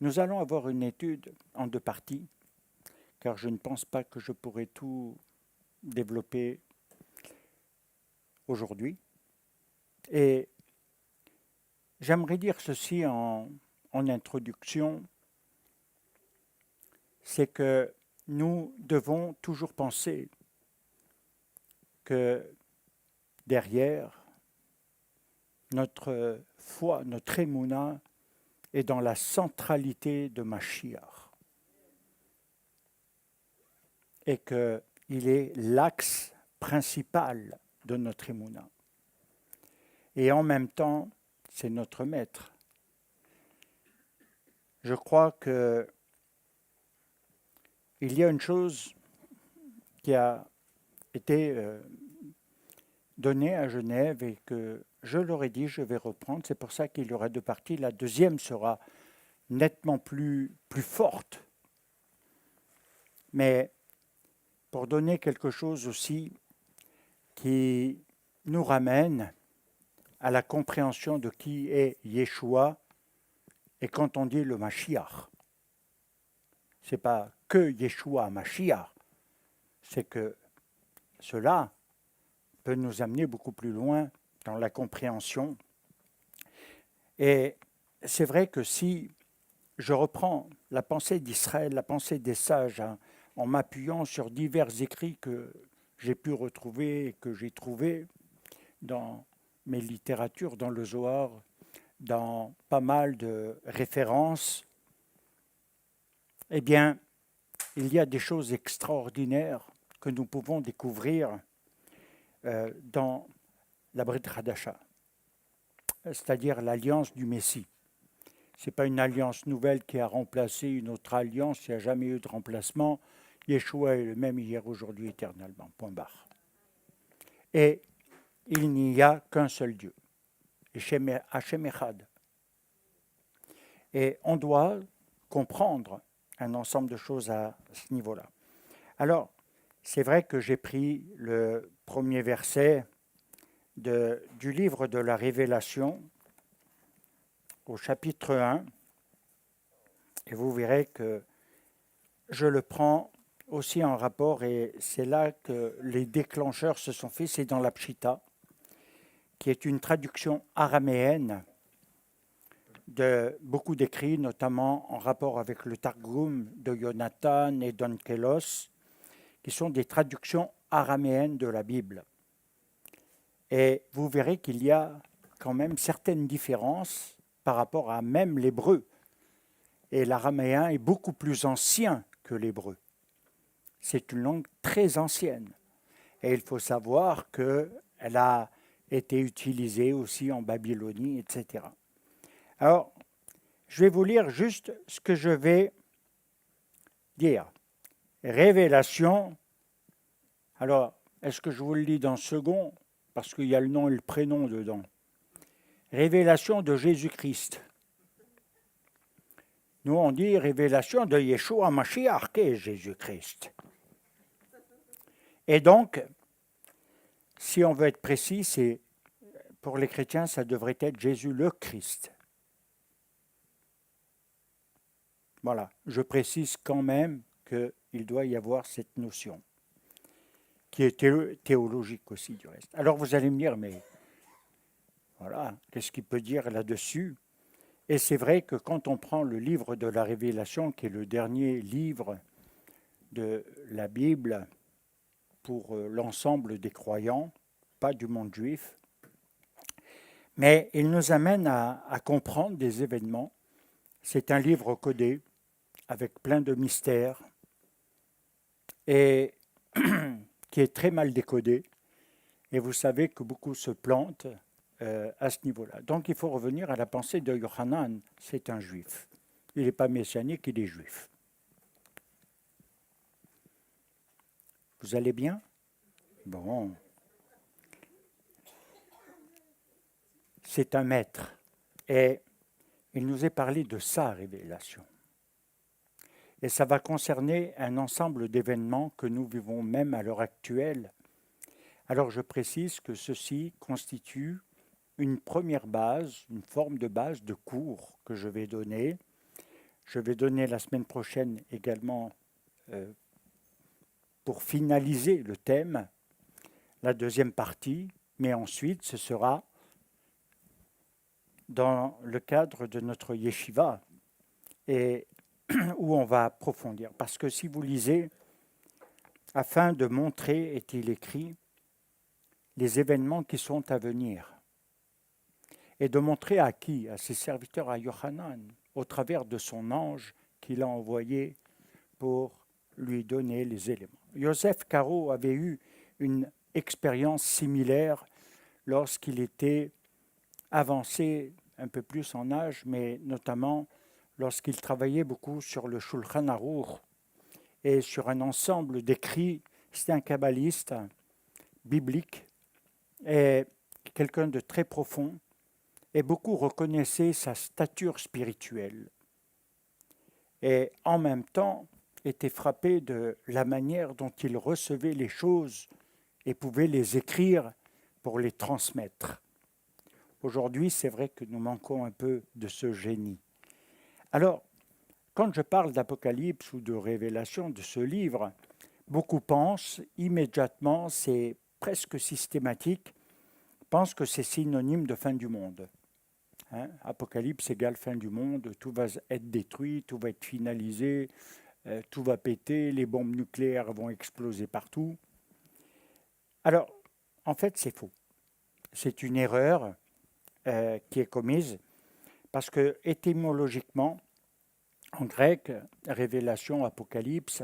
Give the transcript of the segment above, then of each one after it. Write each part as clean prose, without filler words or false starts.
Nous allons avoir une étude en deux parties, car je ne pense pas que je pourrai tout développer aujourd'hui. Et j'aimerais dire ceci en introduction, c'est que nous devons toujours penser que derrière notre foi, notre émouna est dans la centralité de Mashiach et qu'il est l'axe principal de notre émouna. Et en même temps, c'est notre maître. Je crois que il y a une chose qui a été donnée à Genève et que je leur ai dit, je vais reprendre. C'est pour ça qu'il y aura deux parties. La deuxième sera nettement plus forte. Mais pour donner quelque chose aussi qui nous ramène à la compréhension de qui est Yeshua. Et quand on dit le Mashiach, ce n'est pas que Yeshua Mashiach, c'est que cela peut nous amener beaucoup plus loin dans la compréhension. Et c'est vrai que si je reprends la pensée d'Israël, la pensée des sages, en m'appuyant sur divers écrits que j'ai pu retrouver et que j'ai trouvés dans mes littératures, dans le Zohar, dans pas mal de références, eh bien, il y a des choses extraordinaires que nous pouvons découvrir dans la Brit Hadasha, c'est-à-dire l'alliance du Messie. Ce n'est pas une alliance nouvelle qui a remplacé une autre alliance, il n'y a jamais eu de remplacement. Yeshua est le même hier, aujourd'hui, éternellement. Point barre. Et il n'y a qu'un seul Dieu, Hashem Echad. Et on doit comprendre un ensemble de choses à ce niveau-là. Alors, c'est vrai que j'ai pris le premier verset du livre de la Révélation, au chapitre 1, et vous verrez que je le prends aussi en rapport, et c'est là que les déclencheurs se sont faits, c'est dans la Pshita, qui est une traduction araméenne de beaucoup d'écrits, notamment en rapport avec le Targum de Jonathan et d'Onkelos, qui sont des traductions araméennes de la Bible. Et vous verrez qu'il y a quand même certaines différences par rapport à même l'hébreu. Et l'araméen est beaucoup plus ancien que l'hébreu. C'est une langue très ancienne. Et il faut savoir qu'elle a été utilisée aussi en Babylonie, etc. Alors, je vais vous lire juste ce que je vais dire. Révélation. Alors, est-ce que je vous le lis dans le second? Parce qu'il y a le nom et le prénom dedans. Révélation de Jésus-Christ. Nous, on dit révélation de Yeshua Mashiach, qui est Jésus-Christ. Et donc, si on veut être précis, c'est, pour les chrétiens, ça devrait être Jésus le Christ. Voilà, je précise quand même qu'il doit y avoir cette notion, qui est théologique aussi du reste. Alors vous allez me dire, mais voilà, qu'est-ce qu'il peut dire là-dessus? Et c'est vrai que quand on prend le livre de la Révélation, qui est le dernier livre de la Bible pour l'ensemble des croyants, pas du monde juif, mais il nous amène à comprendre des événements. C'est un livre codé, avec plein de mystères, et qui est très mal décodé. Et vous savez que beaucoup se plantent à ce niveau-là. Donc il faut revenir à la pensée de Yohanan, c'est un juif. Il n'est pas messianique, il est juif. Vous allez bien? Bon. C'est un maître. Et il nous est parlé de sa révélation. Et ça va concerner un ensemble d'événements que nous vivons même à l'heure actuelle. Alors je précise que ceci constitue une première base, une forme de base de cours que je vais donner Je vais donner la semaine prochaine également, pour finaliser le thème, la deuxième partie, mais ensuite ce sera dans le cadre de notre yeshiva et où on va approfondir. Parce que si vous lisez, afin de montrer, est-il écrit, les événements qui sont à venir. Et de montrer à qui? À ses serviteurs, à Yohanan, au travers de son ange qu'il a envoyé pour lui donner les éléments. Joseph Caro avait eu une expérience similaire lorsqu'il était avancé un peu plus en âge, mais notamment lorsqu'il travaillait beaucoup sur le Shulchan Aruch et sur un ensemble d'écrits. C'était un kabbaliste biblique et quelqu'un de très profond, et beaucoup reconnaissaient sa stature spirituelle. Et en même temps, étaient frappés de la manière dont il recevait les choses et pouvait les écrire pour les transmettre. Aujourd'hui, c'est vrai que nous manquons un peu de ce génie. Alors, quand je parle d'Apocalypse ou de Révélation de ce livre, beaucoup pensent immédiatement, c'est presque systématique, pensent que c'est synonyme de fin du monde. Apocalypse égale fin du monde, tout va être détruit, tout va être finalisé, tout va péter, les bombes nucléaires vont exploser partout. Alors, en fait, c'est faux. C'est une erreur qui est commise parce que étymologiquement, en grec, révélation, apocalypse,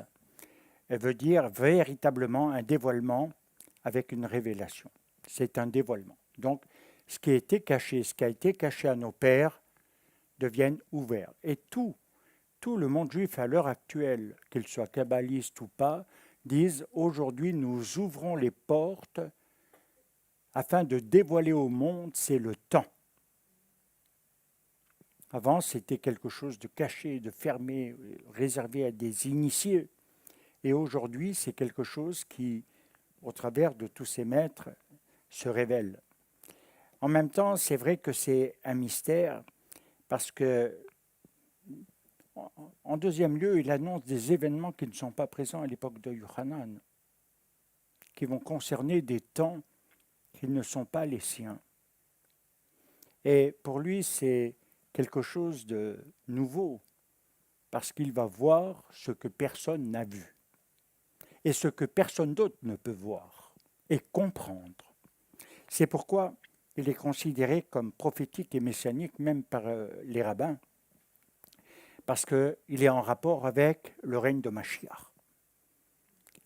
elle veut dire véritablement un dévoilement avec une révélation. C'est un dévoilement. Donc, ce qui a été caché à nos pères, devienne ouvert. Et tout le monde juif à l'heure actuelle, qu'il soit kabbaliste ou pas, disent aujourd'hui nous ouvrons les portes afin de dévoiler au monde, c'est le temps. Avant, c'était quelque chose de caché, de fermé, réservé à des initiés. Et aujourd'hui, c'est quelque chose qui, au travers de tous ces maîtres, se révèle. En même temps, c'est vrai que c'est un mystère parce que, en deuxième lieu, il annonce des événements qui ne sont pas présents à l'époque de Yohanan, qui vont concerner des temps qui ne sont pas les siens. Et pour lui, c'est quelque chose de nouveau, parce qu'il va voir ce que personne n'a vu, et ce que personne d'autre ne peut voir et comprendre. C'est pourquoi il est considéré comme prophétique et messianique, même par les rabbins, parce qu'il est en rapport avec le règne de Mashiach.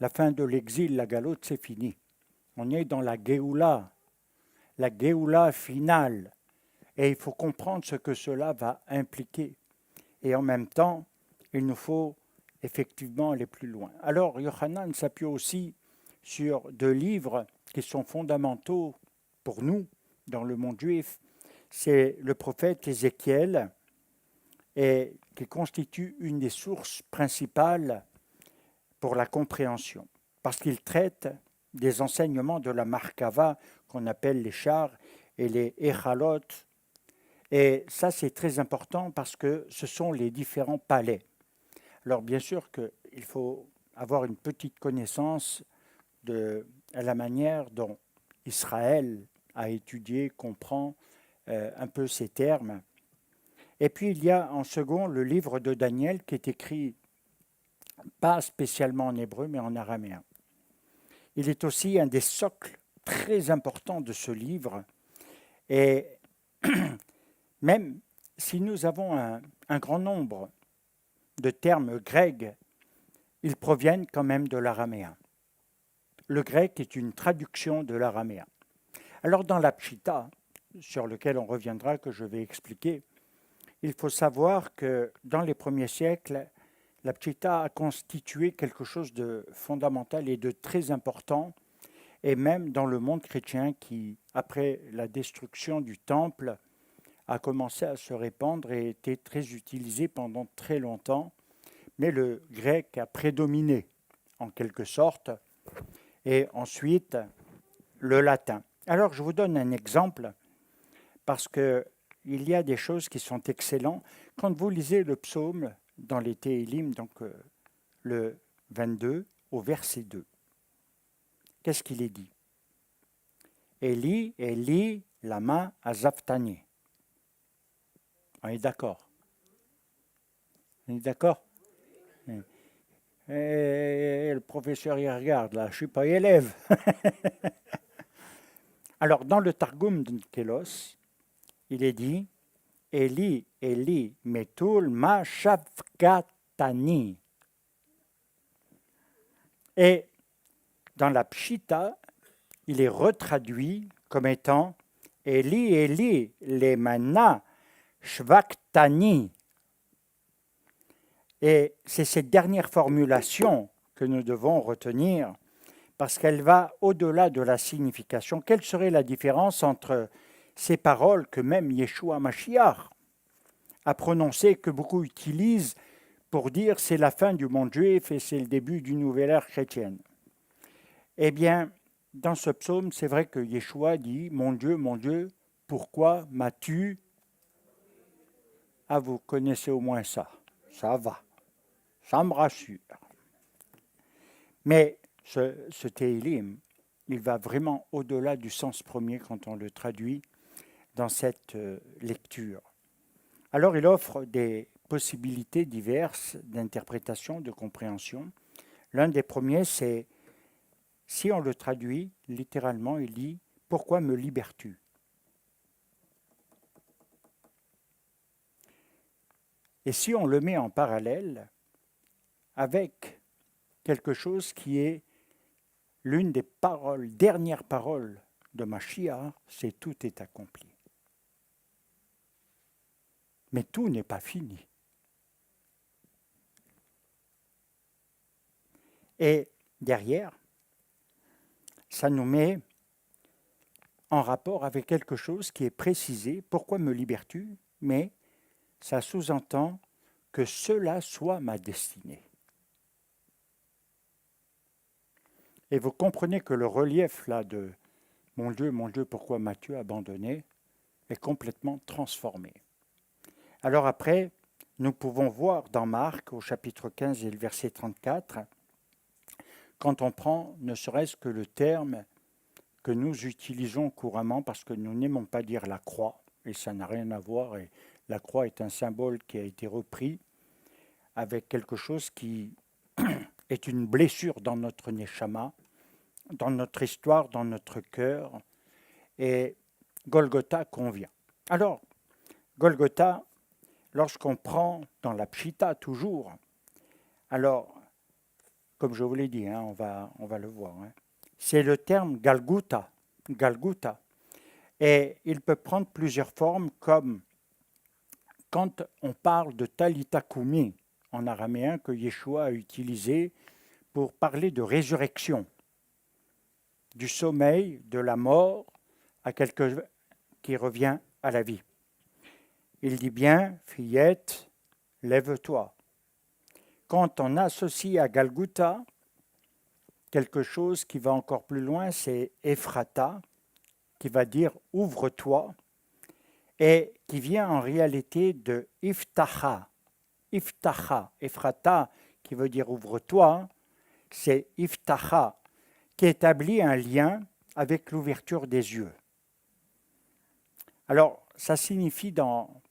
La fin de l'exil, la galoute, c'est fini. On est dans la Géoula finale. Et il faut comprendre ce que cela va impliquer. Et en même temps, il nous faut effectivement aller plus loin. Alors, Yohanan s'appuie aussi sur deux livres qui sont fondamentaux pour nous dans le monde juif. C'est le prophète Ézéchiel, et qui constitue une des sources principales pour la compréhension, parce qu'il traite des enseignements de la Markava, qu'on appelle les chars, et les Echalot. Et ça, c'est très important parce que ce sont les différents palais. Alors, bien sûr qu'il faut avoir une petite connaissance de la manière dont Israël a étudié, comprend un peu ces termes. Et puis, il y a en second le livre de Daniel qui est écrit pas spécialement en hébreu, mais en araméen. Il est aussi un des socles très importants de ce livre. Et même si nous avons un grand nombre de termes grecs, ils proviennent quand même de l'araméen. Le grec est une traduction de l'araméen. Alors dans la Pshita, sur lequel on reviendra, que je vais expliquer, il faut savoir que dans les premiers siècles, la Pshita a constitué quelque chose de fondamental et de très important, et même dans le monde chrétien qui, après la destruction du temple, a commencé à se répandre et été très utilisé pendant très longtemps. Mais le grec a prédominé, en quelque sorte, et ensuite le latin. Alors, je vous donne un exemple, parce qu'il y a des choses qui sont excellentes. Quand vous lisez le psaume dans les Télim, donc le 22 au verset 2. Qu'est-ce qu'il est dit? Eli, Eli, lama azaphtani. On est d'accord? On est d'accord? Et le professeur, il regarde, là, je ne suis pas élève. Alors, dans le Targum de Kélos, il est dit Eli, Eli, metul ma shafkatani. Et dans la Pshita, il est retraduit comme étant Eli, Eli, lemana shvaktani. Et c'est cette dernière formulation que nous devons retenir parce qu'elle va au-delà de la signification. Quelle serait la différence entre ces paroles que même Yeshua Mashiach a prononcées, que beaucoup utilisent pour dire c'est la fin du monde juif et c'est le début d'une nouvelle ère chrétienne? Eh bien, dans ce psaume, c'est vrai que Yeshua dit « Mon Dieu, pourquoi m'as-tu » Ah, vous connaissez au moins ça. Ça va. Ça me rassure. Mais ce Télim, il va vraiment au-delà du sens premier quand on le traduit dans cette lecture. Alors, il offre des possibilités diverses d'interprétation, de compréhension. L'un des premiers, c'est, si on le traduit littéralement, il dit « Pourquoi me libères-tu » Et si on le met en parallèle avec quelque chose qui est l'une des dernières paroles de Mashiach, c'est « tout est accompli ». Mais tout n'est pas fini. Et derrière, ça nous met en rapport avec quelque chose qui est précisé. Pourquoi me libères-tu? Mais ça sous-entend que cela soit ma destinée. Et vous comprenez que le relief là de mon Dieu, pourquoi m'as-tu abandonné est complètement transformé. Alors après, nous pouvons voir dans Marc, au chapitre 15 et le verset 34, quand on prend ne serait-ce que le terme que nous utilisons couramment, parce que nous n'aimons pas dire la croix, et ça n'a rien à voir, et la croix est un symbole qui a été repris avec quelque chose qui est une blessure dans notre neshama, dans notre histoire, dans notre cœur, et Golgotha convient. Alors, Golgotha, lorsqu'on prend dans la Pshita toujours, alors, comme je vous l'ai dit, on va le voir, c'est le terme Galguta, et il peut prendre plusieurs formes, comme quand on parle de Talitha Kumi en araméen que Yeshua a utilisé pour parler de résurrection, du sommeil, de la mort, à quelqu'un qui revient à la vie. Il dit bien, fillette, lève-toi. Quand on associe à Galguta quelque chose qui va encore plus loin, c'est Ephrata, qui va dire ouvre-toi, et qui vient en réalité de Iftaha. Iftaha, Ephrata, qui veut dire ouvre-toi, c'est Iftaha, qui établit un lien avec l'ouverture des yeux. Alors, ça signifie dans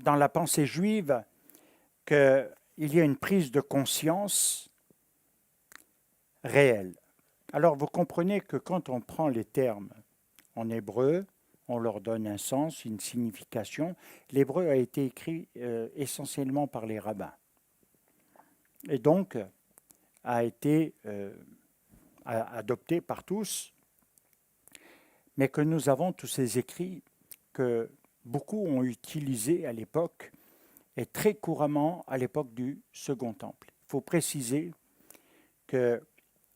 la pensée juive qu'il y a une prise de conscience réelle. Alors, vous comprenez que quand on prend les termes en hébreu, on leur donne un sens, une signification. L'hébreu a été écrit essentiellement par les rabbins. Et donc, a été adopté par tous, mais que nous avons tous ces écrits que beaucoup ont utilisés à l'époque et très couramment à l'époque du Second Temple. Il faut préciser qu'il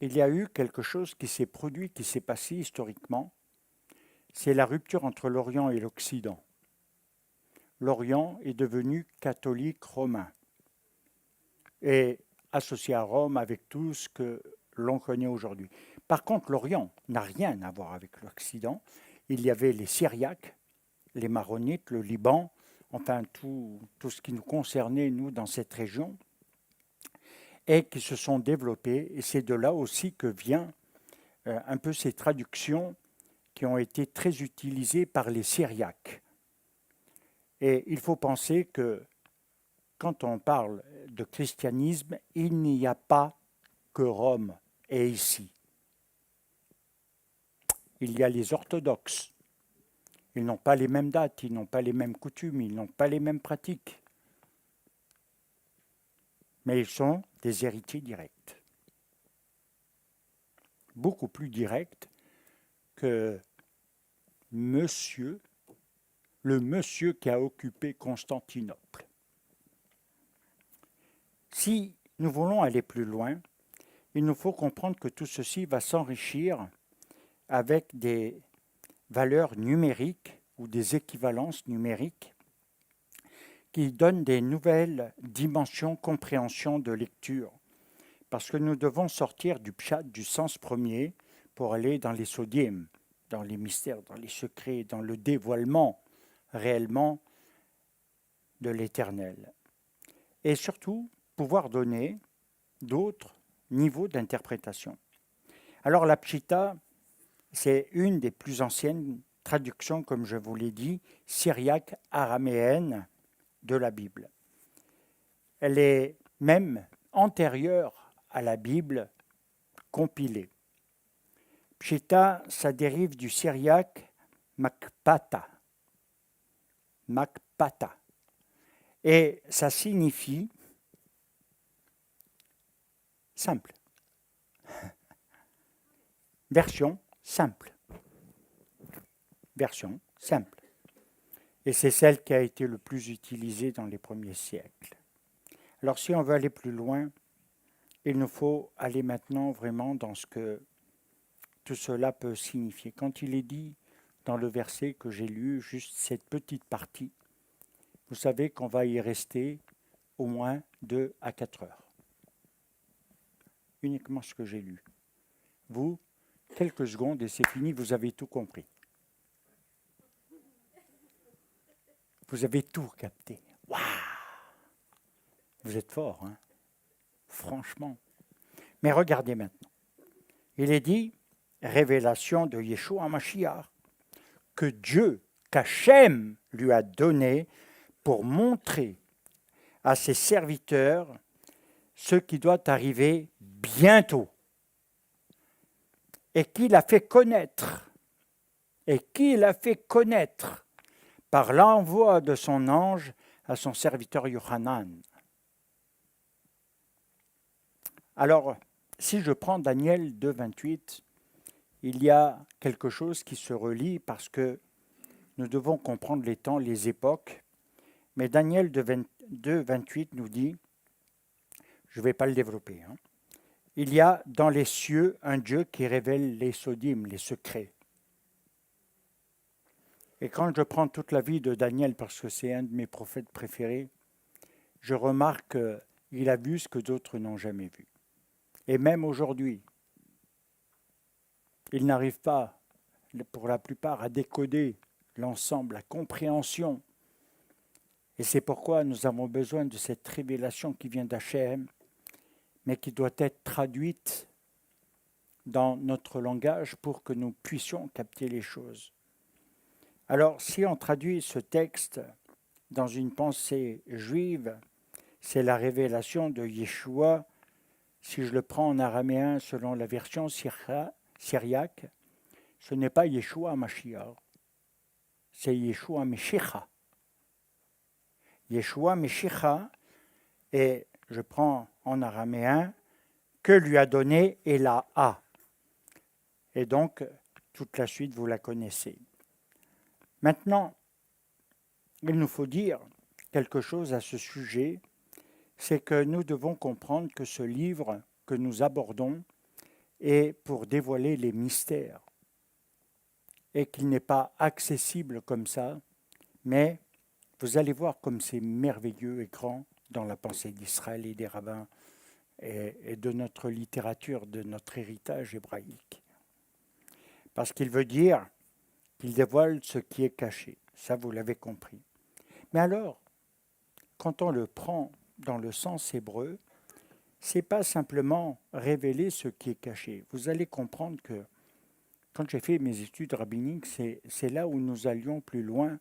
y a eu quelque chose qui s'est produit, qui s'est passé historiquement. C'est la rupture entre l'Orient et l'Occident. L'Orient est devenu catholique romain et associé à Rome avec tout ce que l'on connaît aujourd'hui. Par contre, l'Orient n'a rien à voir avec l'Occident. Il y avait les Syriaques, les Maronites, le Liban. enfin tout ce qui nous concernait, nous, dans cette région, et qui se sont développés. Et c'est de là aussi que vient un peu ces traductions qui ont été très utilisées par les Syriaques. Et il faut penser que quand on parle de christianisme, il n'y a pas que Rome et ici. Il y a les orthodoxes. Ils n'ont pas les mêmes dates, ils n'ont pas les mêmes coutumes, ils n'ont pas les mêmes pratiques. Mais ils sont des héritiers directs. Beaucoup plus directs que le monsieur qui a occupé Constantinople. Si nous voulons aller plus loin, il nous faut comprendre que tout ceci va s'enrichir avec des valeurs numériques ou des équivalences numériques qui donnent des nouvelles dimensions compréhension de lecture. Parce que nous devons sortir du pshat, du sens premier, pour aller dans les sodium, dans les mystères, dans les secrets, dans le dévoilement réellement de l'éternel. Et surtout, pouvoir donner d'autres niveaux d'interprétation. Alors la pshita, c'est une des plus anciennes traductions, comme je vous l'ai dit, syriaque araméenne de la Bible. Elle est même antérieure à la Bible compilée. Pshita, ça dérive du syriaque makpata. Makpata. Et ça signifie simple. Version simple. Version simple. Et c'est celle qui a été le plus utilisée dans les premiers siècles. Alors si on veut aller plus loin, il nous faut aller maintenant vraiment dans ce que tout cela peut signifier. Quand il est dit dans le verset que j'ai lu, juste cette petite partie, vous savez qu'on va y rester au moins 2 à 4 heures. Uniquement ce que j'ai lu. Vous, quelques secondes et c'est fini, vous avez tout compris. Vous avez tout capté. Waouh! Vous êtes fort, hein? Franchement. Mais regardez maintenant. Il est dit, révélation de Yeshua Mashiach, que Dieu, qu'Hachem lui a donné pour montrer à ses serviteurs ce qui doit arriver bientôt. Et qu'il a fait connaître. Par l'envoi de son ange à son serviteur Yohanan. Alors, si je prends Daniel 2, 28, il y a quelque chose qui se relie parce que nous devons comprendre les temps, les époques. Mais Daniel 2, 28 nous dit, je ne vais pas le développer, hein, il y a dans les cieux un Dieu qui révèle les sodim, les secrets. Et quand je prends toute la vie de Daniel, parce que c'est un de mes prophètes préférés, je remarque qu'il a vu ce que d'autres n'ont jamais vu. Et même aujourd'hui, il n'arrive pas, pour la plupart, à décoder l'ensemble, la compréhension. Et c'est pourquoi nous avons besoin de cette révélation qui vient d'Hachem, mais qui doit être traduite dans notre langage pour que nous puissions capter les choses. Alors, si on traduit ce texte dans une pensée juive, c'est la révélation de Yeshua. Si je le prends en araméen selon la version syriaque, ce n'est pas Yeshua Mashiach, c'est Yeshua Meshicha. Yeshua Meshicha, et je prends en araméen, que lui a donné Elaha. Et donc, toute la suite, vous la connaissez. Maintenant, il nous faut dire quelque chose à ce sujet, c'est que nous devons comprendre que ce livre que nous abordons est pour dévoiler les mystères et qu'il n'est pas accessible comme ça, mais vous allez voir comme c'est merveilleux et grand dans la pensée d'Israël et des rabbins et de notre littérature, de notre héritage hébraïque. Parce qu'il veut dire qu'il dévoile ce qui est caché. Ça, vous l'avez compris. Mais alors, quand on le prend dans le sens hébreu, c'est pas simplement révéler ce qui est caché. Vous allez comprendre que quand j'ai fait mes études rabbiniques, c'est là où nous allions plus loin.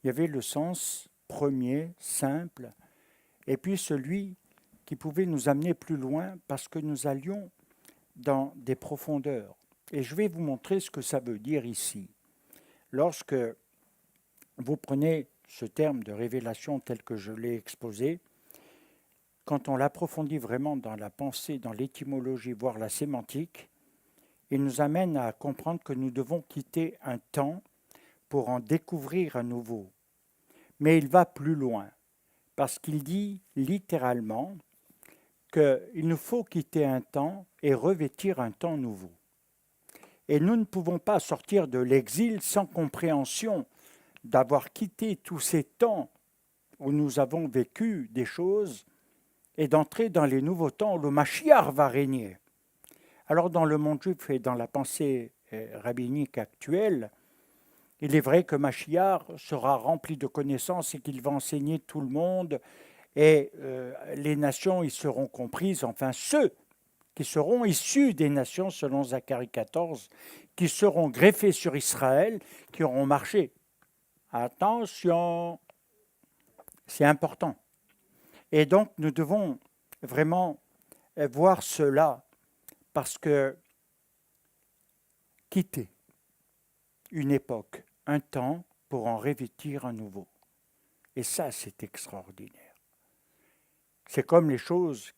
Il y avait le sens premier, simple, et puis celui qui pouvait nous amener plus loin parce que nous allions dans des profondeurs. Et je vais vous montrer ce que ça veut dire ici. Lorsque vous prenez ce terme de révélation tel que je l'ai exposé, quand on l'approfondit vraiment dans la pensée, dans l'étymologie, voire la sémantique, il nous amène à comprendre que nous devons quitter un temps pour en découvrir un nouveau. Mais il va plus loin, parce qu'il dit littéralement qu'il nous faut quitter un temps et revêtir un temps nouveau. Et nous ne pouvons pas sortir de l'exil sans compréhension d'avoir quitté tous ces temps où nous avons vécu des choses et d'entrer dans les nouveaux temps où le Mashiach va régner. Alors dans le monde juif et dans la pensée rabbinique actuelle, il est vrai que Mashiach sera rempli de connaissances et qu'il va enseigner tout le monde et les nations y seront comprises, enfin ceux qui seront issus des nations selon Zacharie 14, qui seront greffés sur Israël, qui auront marché. Attention, c'est important. Et donc nous devons vraiment voir cela parce que quitter une époque, un temps pour en revêtir un nouveau. Et ça, c'est extraordinaire. C'est comme les choses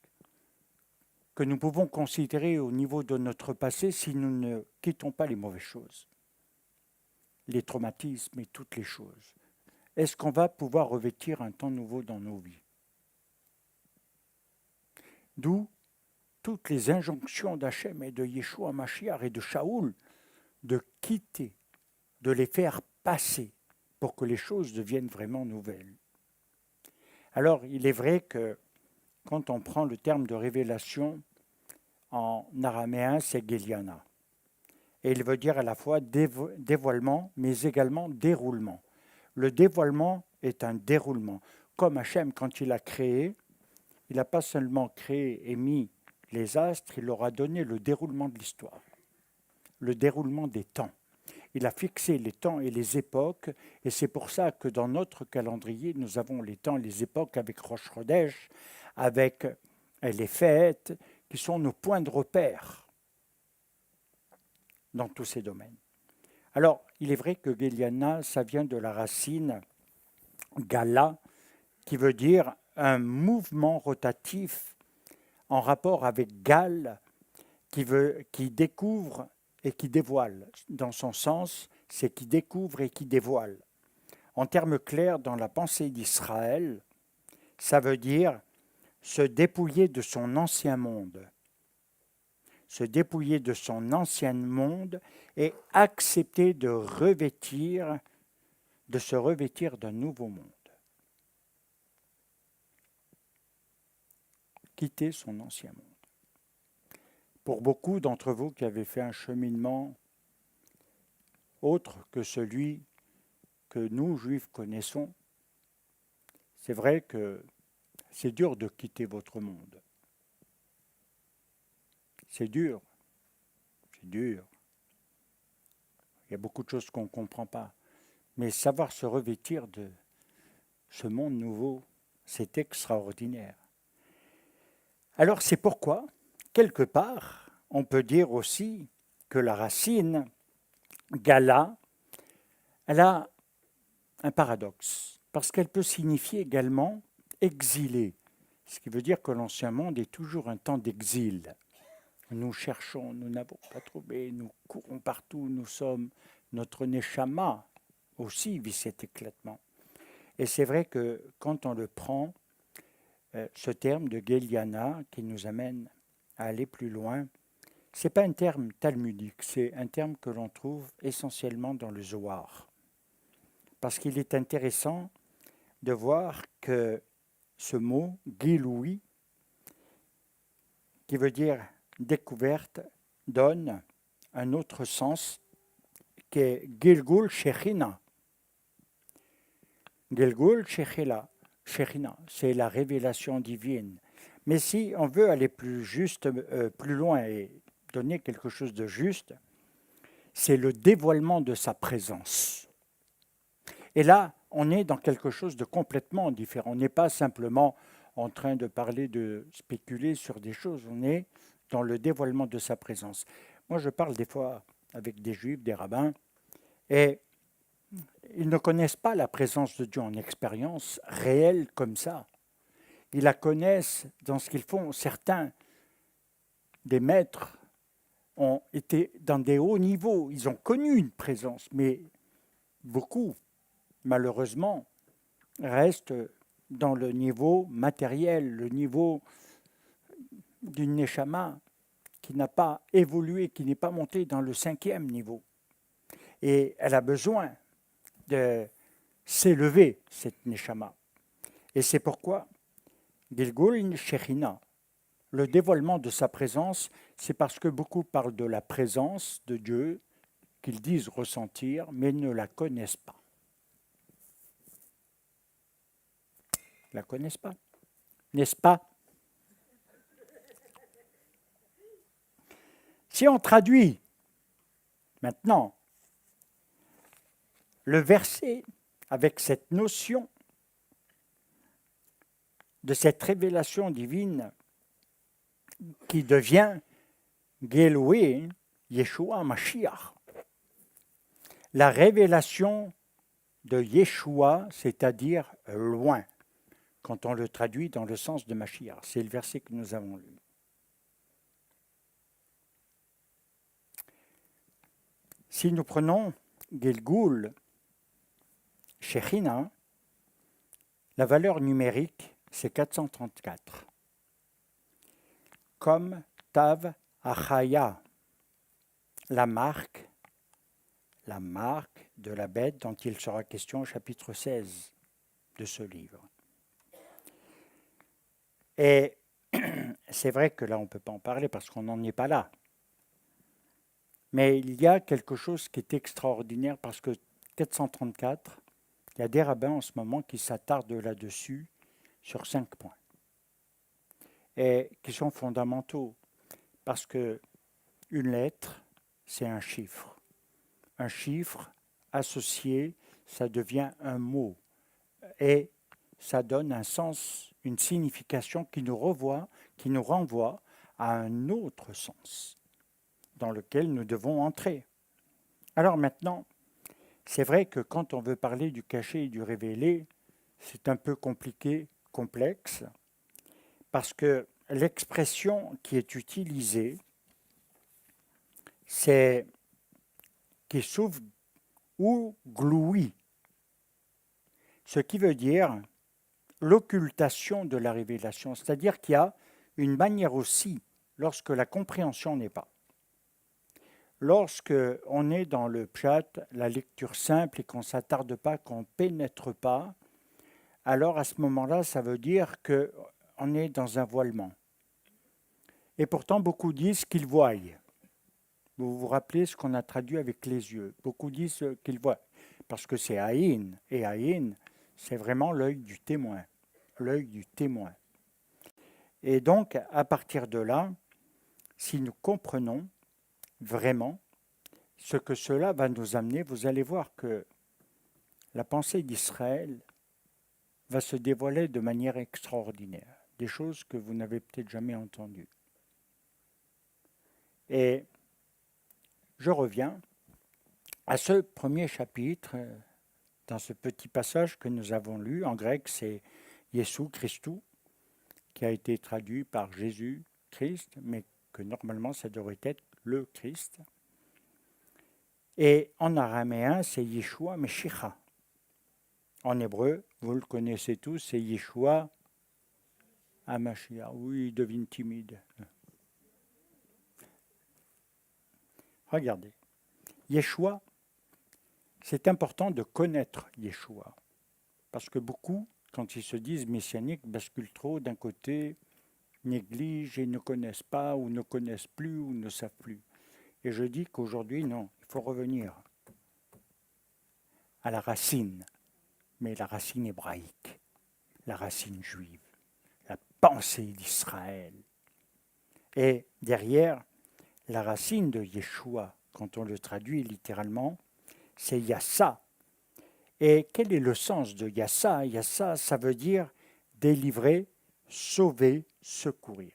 que nous pouvons considérer au niveau de notre passé si nous ne quittons pas les mauvaises choses, les traumatismes et toutes les choses. Est-ce qu'on va pouvoir revêtir un temps nouveau dans nos vies? D'où toutes les injonctions d'Hachem et de Yeshua Mashiach et de Shaoul de quitter, de les faire passer pour que les choses deviennent vraiment nouvelles. Alors, il est vrai que quand on prend le terme de révélation, en araméen, c'est Géliana. Et il veut dire à la fois dévoilement, mais également déroulement. Le dévoilement est un déroulement. Comme Hachem, quand il a créé, il n'a pas seulement créé et mis les astres, il leur a donné le déroulement de l'histoire, le déroulement des temps. Il a fixé les temps et les époques, et c'est pour ça que dans notre calendrier, nous avons les temps et les époques avec Rosh Chodesh, avec les fêtes, qui sont nos points de repère dans tous ces domaines. Alors, il est vrai que Géliana, ça vient de la racine Gala, qui veut dire un mouvement rotatif en rapport avec Gal, qui découvre et qui dévoile. Dans son sens, c'est qui découvre et qui dévoile. En termes clairs, dans la pensée d'Israël, ça veut dire se dépouiller de son ancien monde. Se dépouiller de son ancien monde et accepter de se revêtir d'un nouveau monde. Quitter son ancien monde. Pour beaucoup d'entre vous qui avez fait un cheminement autre que celui que nous, Juifs, connaissons, c'est vrai que c'est dur de quitter votre monde. C'est dur. C'est dur. Il y a beaucoup de choses qu'on ne comprend pas. Mais savoir se revêtir de ce monde nouveau, c'est extraordinaire. Alors c'est pourquoi, quelque part, on peut dire aussi que la racine Gala, elle a un paradoxe, parce qu'elle peut signifier également exilé, ce qui veut dire que l'ancien monde est toujours un temps d'exil. Nous cherchons, nous n'avons pas trouvé, nous courons partout, nous sommes, notre neshama aussi vit cet éclatement. Et c'est vrai que quand on le prend, ce terme de Géliana qui nous amène à aller plus loin, ce n'est pas un terme talmudique, c'est un terme que l'on trouve essentiellement dans le Zohar. Parce qu'il est intéressant de voir que ce mot, Giloui, qui veut dire découverte, donne un autre sens qui est Gilgul Shechina. Gilgul Shechina, c'est la révélation divine. Mais si on veut aller plus juste, plus loin et donner quelque chose de juste, c'est le dévoilement de sa présence. Et là, on est dans quelque chose de complètement différent. On n'est pas simplement en train de parler, de spéculer sur des choses. On est dans le dévoilement de sa présence. Moi, je parle des fois avec des juifs, des rabbins, et ils ne connaissent pas la présence de Dieu en expérience réelle comme ça. Ils la connaissent dans ce qu'ils font. Certains des maîtres ont été dans des hauts niveaux. Ils ont connu une présence, mais beaucoup, malheureusement, restent dans le niveau matériel, le niveau d'une neshama qui n'a pas évolué, qui n'est pas montée dans le 5e niveau. Et elle a besoin de s'élever, cette neshama. Et c'est pourquoi Gilgul Shechina, le dévoilement de sa présence, c'est parce que beaucoup parlent de la présence de Dieu, qu'ils disent ressentir, mais ne la connaissent pas. La connaissent pas, n'est-ce pas? Si on traduit maintenant le verset avec cette notion de cette révélation divine qui devient Geloué, Yeshua Mashiach, la révélation de Yeshua, c'est-à-dire loin, quand on le traduit dans le sens de Mashiach. C'est le verset que nous avons lu. Si nous prenons Gilgul Shechina, la valeur numérique, c'est 434. Comme Tav Achaya, la marque de la bête dont il sera question au chapitre 16 de ce livre. Et c'est vrai que là, on ne peut pas en parler parce qu'on n'en est pas là. Mais il y a quelque chose qui est extraordinaire parce que 434, il y a des rabbins en ce moment qui s'attardent là-dessus sur 5 points et qui sont fondamentaux parce que une lettre, c'est un chiffre. Un chiffre associé, ça devient un mot et ça donne un sens, une signification qui nous renvoie à un autre sens dans lequel nous devons entrer. Alors maintenant, c'est vrai que quand on veut parler du caché et du révélé, c'est un peu compliqué, complexe, parce que l'expression qui est utilisée, c'est kisouv ou gloui, ce qui veut dire l'occultation de la révélation, c'est-à-dire qu'il y a une manière aussi, lorsque la compréhension n'est pas. Lorsque on est dans le pshat, la lecture simple, et qu'on ne s'attarde pas, qu'on ne pénètre pas, alors à ce moment-là, ça veut dire qu'on est dans un voilement. Et pourtant, beaucoup disent qu'ils voient. Vous vous rappelez ce qu'on a traduit avec les yeux. Beaucoup disent qu'ils voient, parce que c'est Aïn. Et Aïn, c'est vraiment l'œil du témoin. L'œil du témoin. Et donc, à partir de là, si nous comprenons vraiment ce que cela va nous amener, vous allez voir que la pensée d'Israël va se dévoiler de manière extraordinaire, des choses que vous n'avez peut-être jamais entendues. Et je reviens à ce premier chapitre, dans ce petit passage que nous avons lu. En grec, c'est Jésus Christou, qui a été traduit par Jésus-Christ, mais que normalement, ça devrait être le Christ. Et en araméen, c'est Yeshua Meshicha. En hébreu, vous le connaissez tous, c'est Yeshua Hamashiach. Oui, il devine timide. Regardez. Yeshua, c'est important de connaître Yeshua. Parce que beaucoup, quand ils se disent messianiques, basculent trop d'un côté, négligent et ne connaissent pas, ou ne connaissent plus, ou ne savent plus. Et je dis qu'aujourd'hui, non, il faut revenir à la racine. mais la racine hébraïque, la racine juive, la pensée d'Israël. Et derrière, la racine de Yeshua, quand on le traduit littéralement, c'est Yassa. Et quel est le sens de Yassa? Yassa, ça veut dire délivrer, sauver, secourir.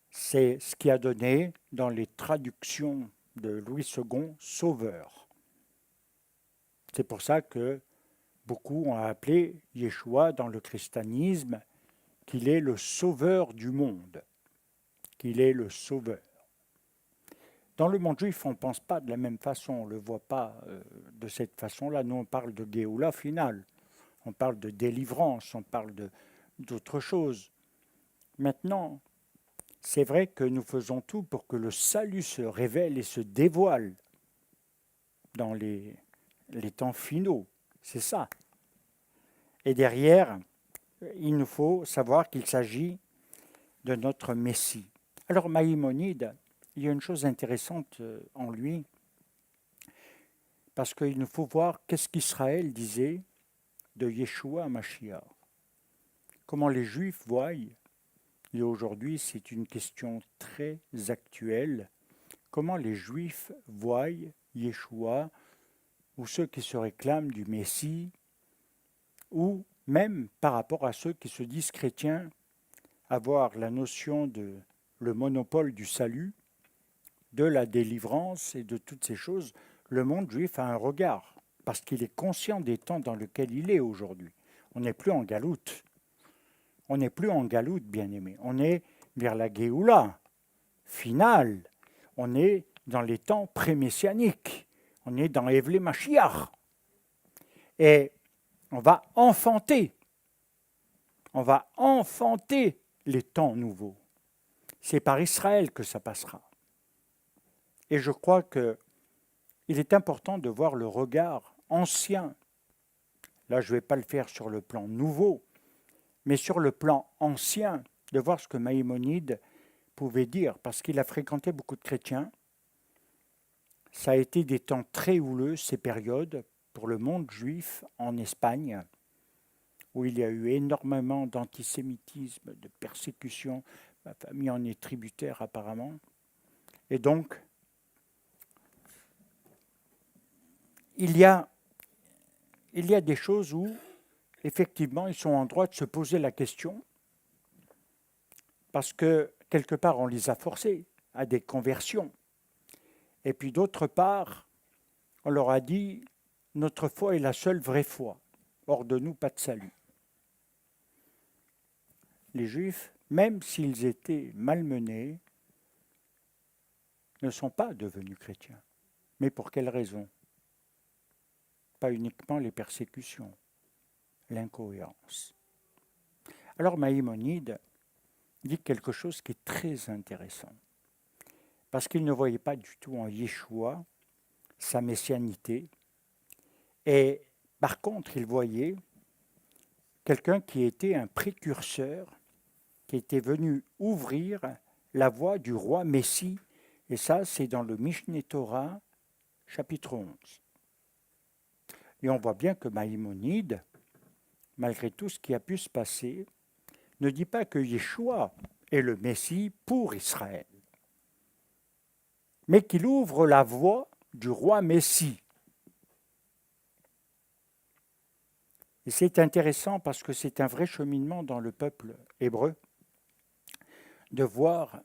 C'est ce qui a donné dans les traductions de Louis II, sauveur. C'est pour ça que beaucoup ont appelé Yeshua dans le christianisme qu'il est le sauveur du monde, qu'il est le sauveur. Dans le monde juif, on ne pense pas de la même façon, on ne le voit pas de cette façon-là. Nous, on parle de Géoula final, on parle de délivrance, on parle d'autre chose. Maintenant, c'est vrai que nous faisons tout pour que le salut se révèle et se dévoile dans les temps finaux. C'est ça. Et derrière, il nous faut savoir qu'il s'agit de notre Messie. Alors Maïmonide, il y a une chose intéressante en lui, parce qu'il nous faut voir qu'est-ce qu'Israël disait de Yeshua Mashiach. Comment les Juifs voient, et aujourd'hui c'est une question très actuelle, comment les Juifs voient Yeshua, ou ceux qui se réclament du Messie, ou même par rapport à ceux qui se disent chrétiens, avoir la notion de le monopole du salut, de la délivrance et de toutes ces choses, le monde juif a un regard, parce qu'il est conscient des temps dans lesquels il est aujourd'hui. On n'est plus en galoute. On n'est plus en galoute, bien-aimé. On est vers la Géoula finale. On est dans les temps pré-messianiques. On est dans Évlé Mashiach. Et on va enfanter. On va enfanter les temps nouveaux. C'est par Israël que ça passera. Et je crois qu'il est important de voir le regard ancien. Là, je ne vais pas le faire sur le plan nouveau, mais sur le plan ancien, de voir ce que Maïmonide pouvait dire, parce qu'il a fréquenté beaucoup de chrétiens. Ça a été des temps très houleux, ces périodes, pour le monde juif en Espagne, où il y a eu énormément d'antisémitisme, de persécution. Ma famille en est tributaire apparemment. Et donc, il y a des choses où, effectivement, ils sont en droit de se poser la question, parce que, quelque part, on les a forcés à des conversions. Et puis, d'autre part, on leur a dit, notre foi est la seule vraie foi. Hors de nous, pas de salut. Les Juifs, même s'ils étaient malmenés, ne sont pas devenus chrétiens. Mais pour quelle raison? Pas uniquement les persécutions, l'incohérence. Alors Maïmonide dit quelque chose qui est très intéressant, parce qu'il ne voyait pas du tout en Yeshua sa messianité, et par contre il voyait quelqu'un qui était un précurseur, qui était venu ouvrir la voie du roi Messie, et ça c'est dans le Mishneh Torah, chapitre 11. Et on voit bien que Maïmonide, malgré tout ce qui a pu se passer, ne dit pas que Yeshua est le Messie pour Israël, mais qu'il ouvre la voie du roi Messie. Et c'est intéressant parce que c'est un vrai cheminement dans le peuple hébreu de voir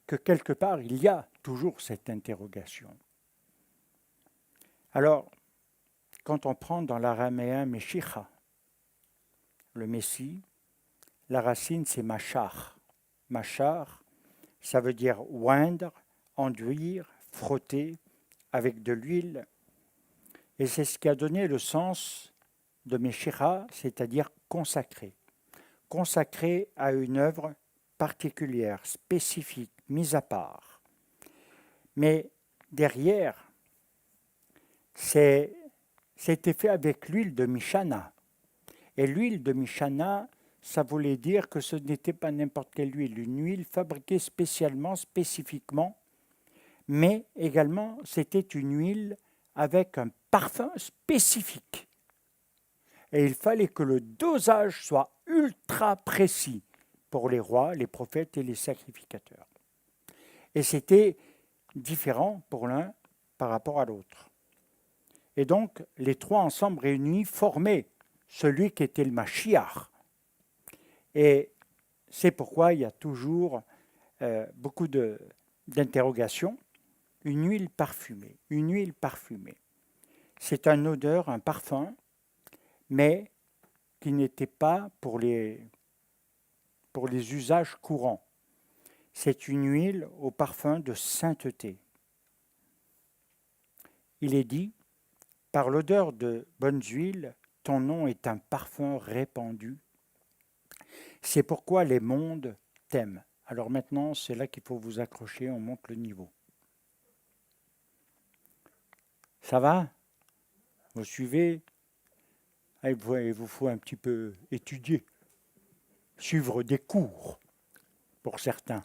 que quelque part il y a toujours cette interrogation. Alors, quand on prend dans l'araméen Meshicha, le Messie, la racine c'est Machar. Machar, ça veut dire oindre, enduire, frotter avec de l'huile. Et c'est ce qui a donné le sens de Meshicha, c'est-à-dire consacré. Consacré à une œuvre particulière, spécifique, mise à part. Mais derrière, c'était fait avec l'huile de Mishana. Et l'huile de Mishana, ça voulait dire que ce n'était pas n'importe quelle huile, une huile fabriquée spécialement, spécifiquement, mais également c'était une huile avec un parfum spécifique. Et il fallait que le dosage soit ultra précis pour les rois, les prophètes et les sacrificateurs. Et c'était différent pour l'un par rapport à l'autre. Et donc, les trois ensemble réunis formaient celui qui était le Mashiach. Et c'est pourquoi il y a toujours beaucoup d'interrogations. Une huile parfumée, une huile parfumée. C'est une odeur, un parfum, mais qui n'était pas pour les usages courants. C'est une huile au parfum de sainteté. Il est dit, par l'odeur de bonnes huiles, ton nom est un parfum répandu. C'est pourquoi les mondes t'aiment. Alors maintenant, c'est là qu'il faut vous accrocher, on monte le niveau. Ça va? Vous suivez? Il vous faut un petit peu étudier, suivre des cours pour certains,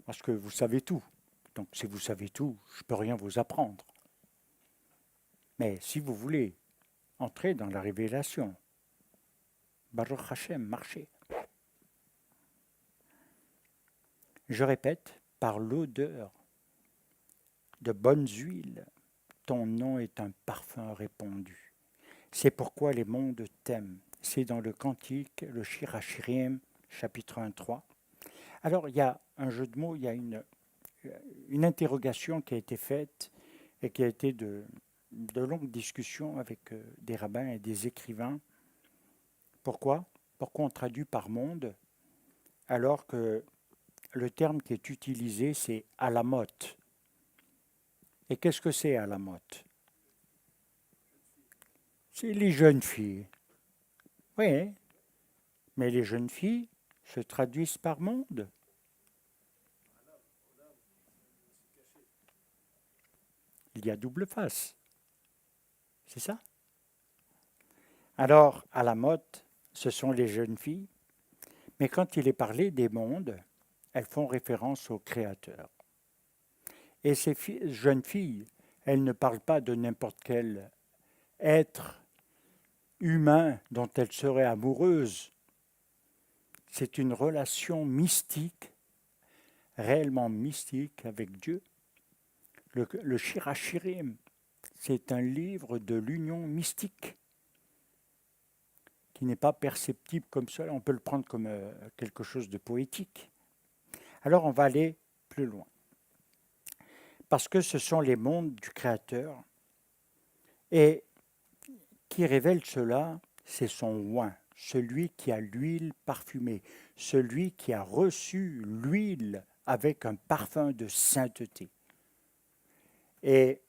parce que vous savez tout. Donc si vous savez tout, je ne peux rien vous apprendre. Mais si vous voulez entrer dans la révélation, Baruch Hashem, marchez. Je répète, par l'odeur de bonnes huiles, ton nom est un parfum répandu. C'est pourquoi les mondes t'aiment. C'est dans le Cantique, le Shir HaShirim, chapitre 1-3. Alors, il y a un jeu de mots, il y a une interrogation qui a été faite et qui a été de longues discussions avec des rabbins et des écrivains. Pourquoi? Pourquoi on traduit par monde alors que le terme qui est utilisé, c'est alamot. Et qu'est-ce que c'est alamot? C'est les jeunes filles. Oui, mais les jeunes filles se traduisent par monde. Il y a double face. C'est ça? Alors, alamot, ce sont les jeunes filles. Mais quand il est parlé des mondes, elles font référence au Créateur. Et ces jeunes filles, elles ne parlent pas de n'importe quel être humain dont elles seraient amoureuses. C'est une relation mystique, réellement mystique avec Dieu. Le Shir HaShirim, c'est un livre de l'union mystique qui n'est pas perceptible comme ça. On peut le prendre comme quelque chose de poétique. Alors on va aller plus loin. Parce que ce sont les mondes du Créateur. Et qui révèle cela, c'est son oint, celui qui a l'huile parfumée, celui qui a reçu l'huile avec un parfum de sainteté. Et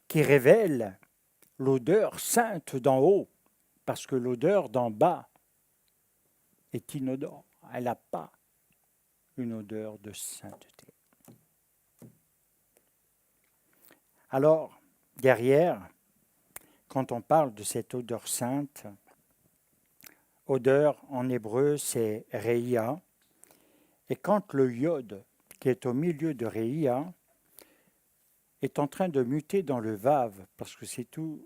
qui révèle l'odeur sainte d'en haut, parce que l'odeur d'en bas est inodore. Elle n'a pas une odeur de sainteté. Alors, derrière, quand on parle de cette odeur sainte, odeur en hébreu c'est reïa, et quand le yod qui est au milieu de reïa est en train de muter dans le vav, parce que c'est tout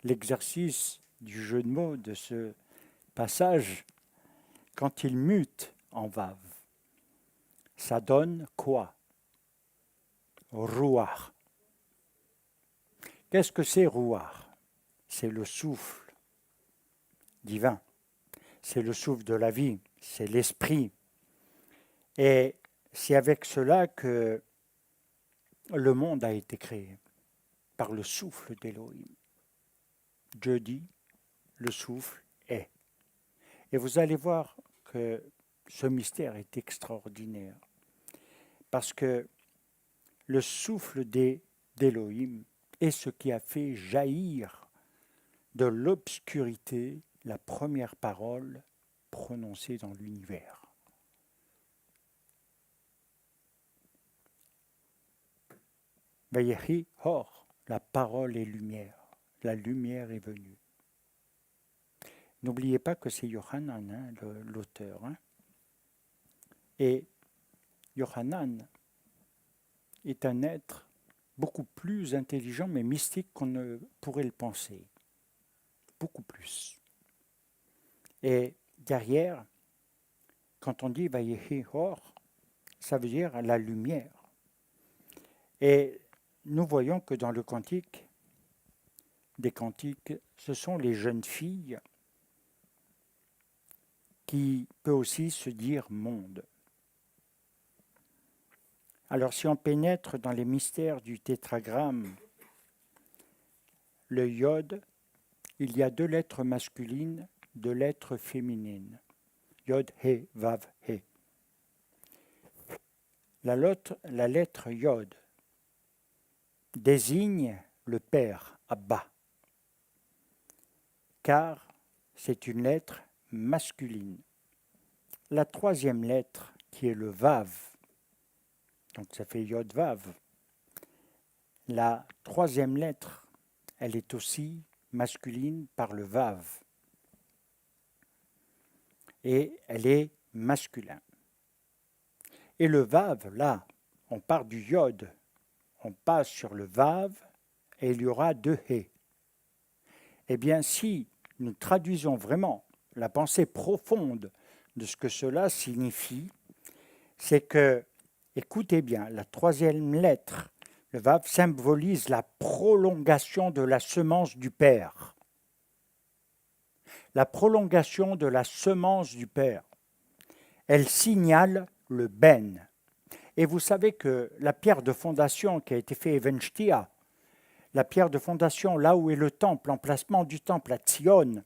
l'exercice du jeu de mots de ce passage, quand il mute en vav, ça donne quoi? Rouar. Qu'est-ce que c'est rouar? C'est le souffle divin, c'est le souffle de la vie, c'est l'esprit. Et c'est avec cela que le monde a été créé, par le souffle d'Élohim. Dieu dit, le souffle est. Et vous allez voir que ce mystère est extraordinaire, parce que le souffle d'Élohim est ce qui a fait jaillir de l'obscurité la première parole prononcée dans l'univers. Vayehi Hor, la parole est lumière, la lumière est venue. N'oubliez pas que c'est Yohanan, l'auteur. Et Yohanan est un être beaucoup plus intelligent, mais mystique qu'on ne pourrait le penser. Beaucoup plus. Et derrière, quand on dit Vayehi Or, ça veut dire la lumière. Et nous voyons que dans le cantique, des cantiques, ce sont les jeunes filles qui peut aussi se dire monde. Alors si on pénètre dans les mystères du tétragramme, le yod, il y a 2 lettres masculines, 2 lettres féminines. Yod, he, vav, he. La lettre yod désigne le père, Abba, car c'est une lettre masculine. La 3e lettre, qui est le vav, donc ça fait yod vav, la 3e lettre, elle est aussi masculine par le vav. Et elle est masculin. Et le vav, là, on part du yod, on passe sur le vav, et il y aura 2 he. Eh bien, si nous traduisons vraiment la pensée profonde de ce que cela signifie, c'est que, écoutez bien, la 3e lettre, le vav, symbolise la prolongation de la semence du Père. La prolongation de la semence du Père. Elle signale le ben. Et vous savez que la pierre de fondation qui a été faite Evenshtia, la pierre de fondation là où est le temple, l'emplacement du temple à Tzion,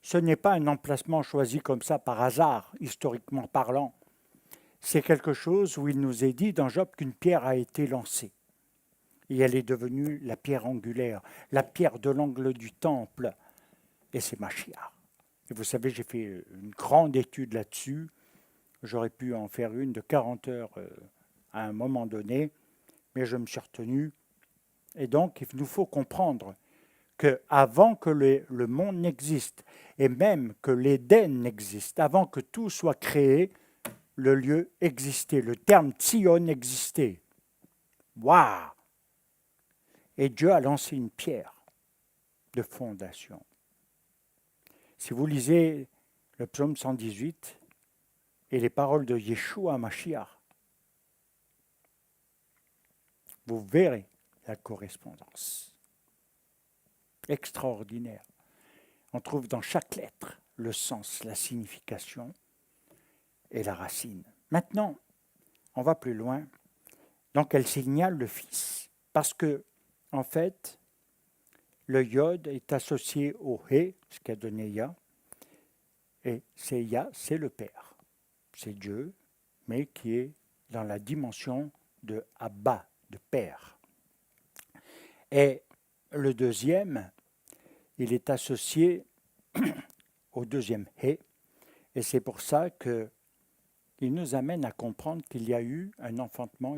ce n'est pas un emplacement choisi comme ça par hasard, historiquement parlant. C'est quelque chose où il nous est dit dans Job qu'une pierre a été lancée. Et elle est devenue la pierre angulaire, la pierre de l'angle du temple. Et c'est Mashiach. Et vous savez, j'ai fait une grande étude là-dessus. J'aurais pu en faire une de 40 heures à un moment donné, mais je me suis retenu. Et donc, il nous faut comprendre qu'avant que le monde n'existe, et même que l'Éden n'existe, avant que tout soit créé, le lieu existait. Le terme Tzion existait. Waouh! Et Dieu a lancé une pierre de fondation. Si vous lisez le psaume 118 et les paroles de Yeshua Mashiach, vous verrez la correspondance. Extraordinaire. On trouve dans chaque lettre le sens, la signification et la racine. Maintenant, on va plus loin. Donc, elle signale le Fils. Parce que, en fait, le yod est associé au he, ce qu'a donné Ya. Et c'est Ya, c'est le Père. C'est Dieu, mais qui est dans la dimension de Abba, de Père. Et le deuxième, il est associé au deuxième He, et c'est pour ça qu'il nous amène à comprendre qu'il y a eu un enfantement.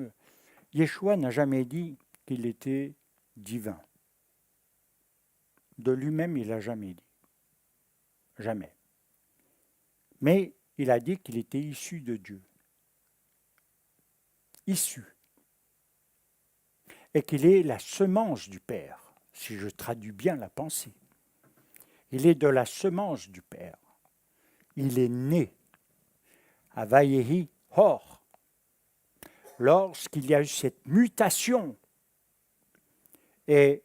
Yeshua n'a jamais dit qu'il était divin. De lui-même, il n'a jamais dit. Jamais. Mais il a dit qu'il était issu de Dieu. Issu. Et qu'il est la semence du Père, si je traduis bien la pensée. Il est de la semence du Père. Il est né. Avayehi Hor. Lorsqu'il y a eu cette mutation. Et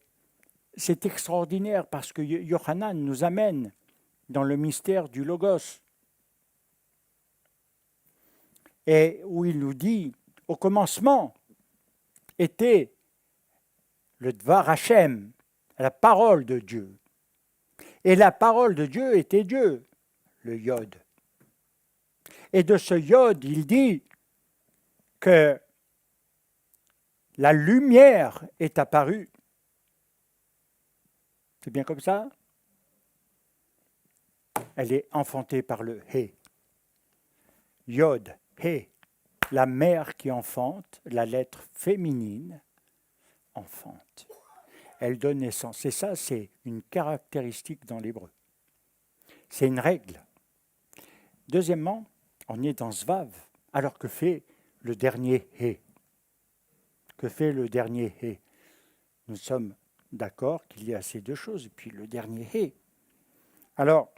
c'est extraordinaire parce que Yohanan nous amène dans le mystère du Logos. Et où il nous dit, au commencement, était le Dvar Hashem, la parole de Dieu. Et la parole de Dieu était Dieu, le Yod. Et de ce Yod, il dit que la lumière est apparue. C'est bien comme ça? Elle est enfantée par le He. Yod, He, la mère qui enfante, la lettre féminine, enfante. Elle donne naissance. Et ça, c'est une caractéristique dans l'hébreu. C'est une règle. Deuxièmement, on est dans Zvav. Alors que fait le dernier He? Que fait le dernier He? Nous sommes d'accord qu'il y a ces deux choses. Et puis le dernier hé. Alors,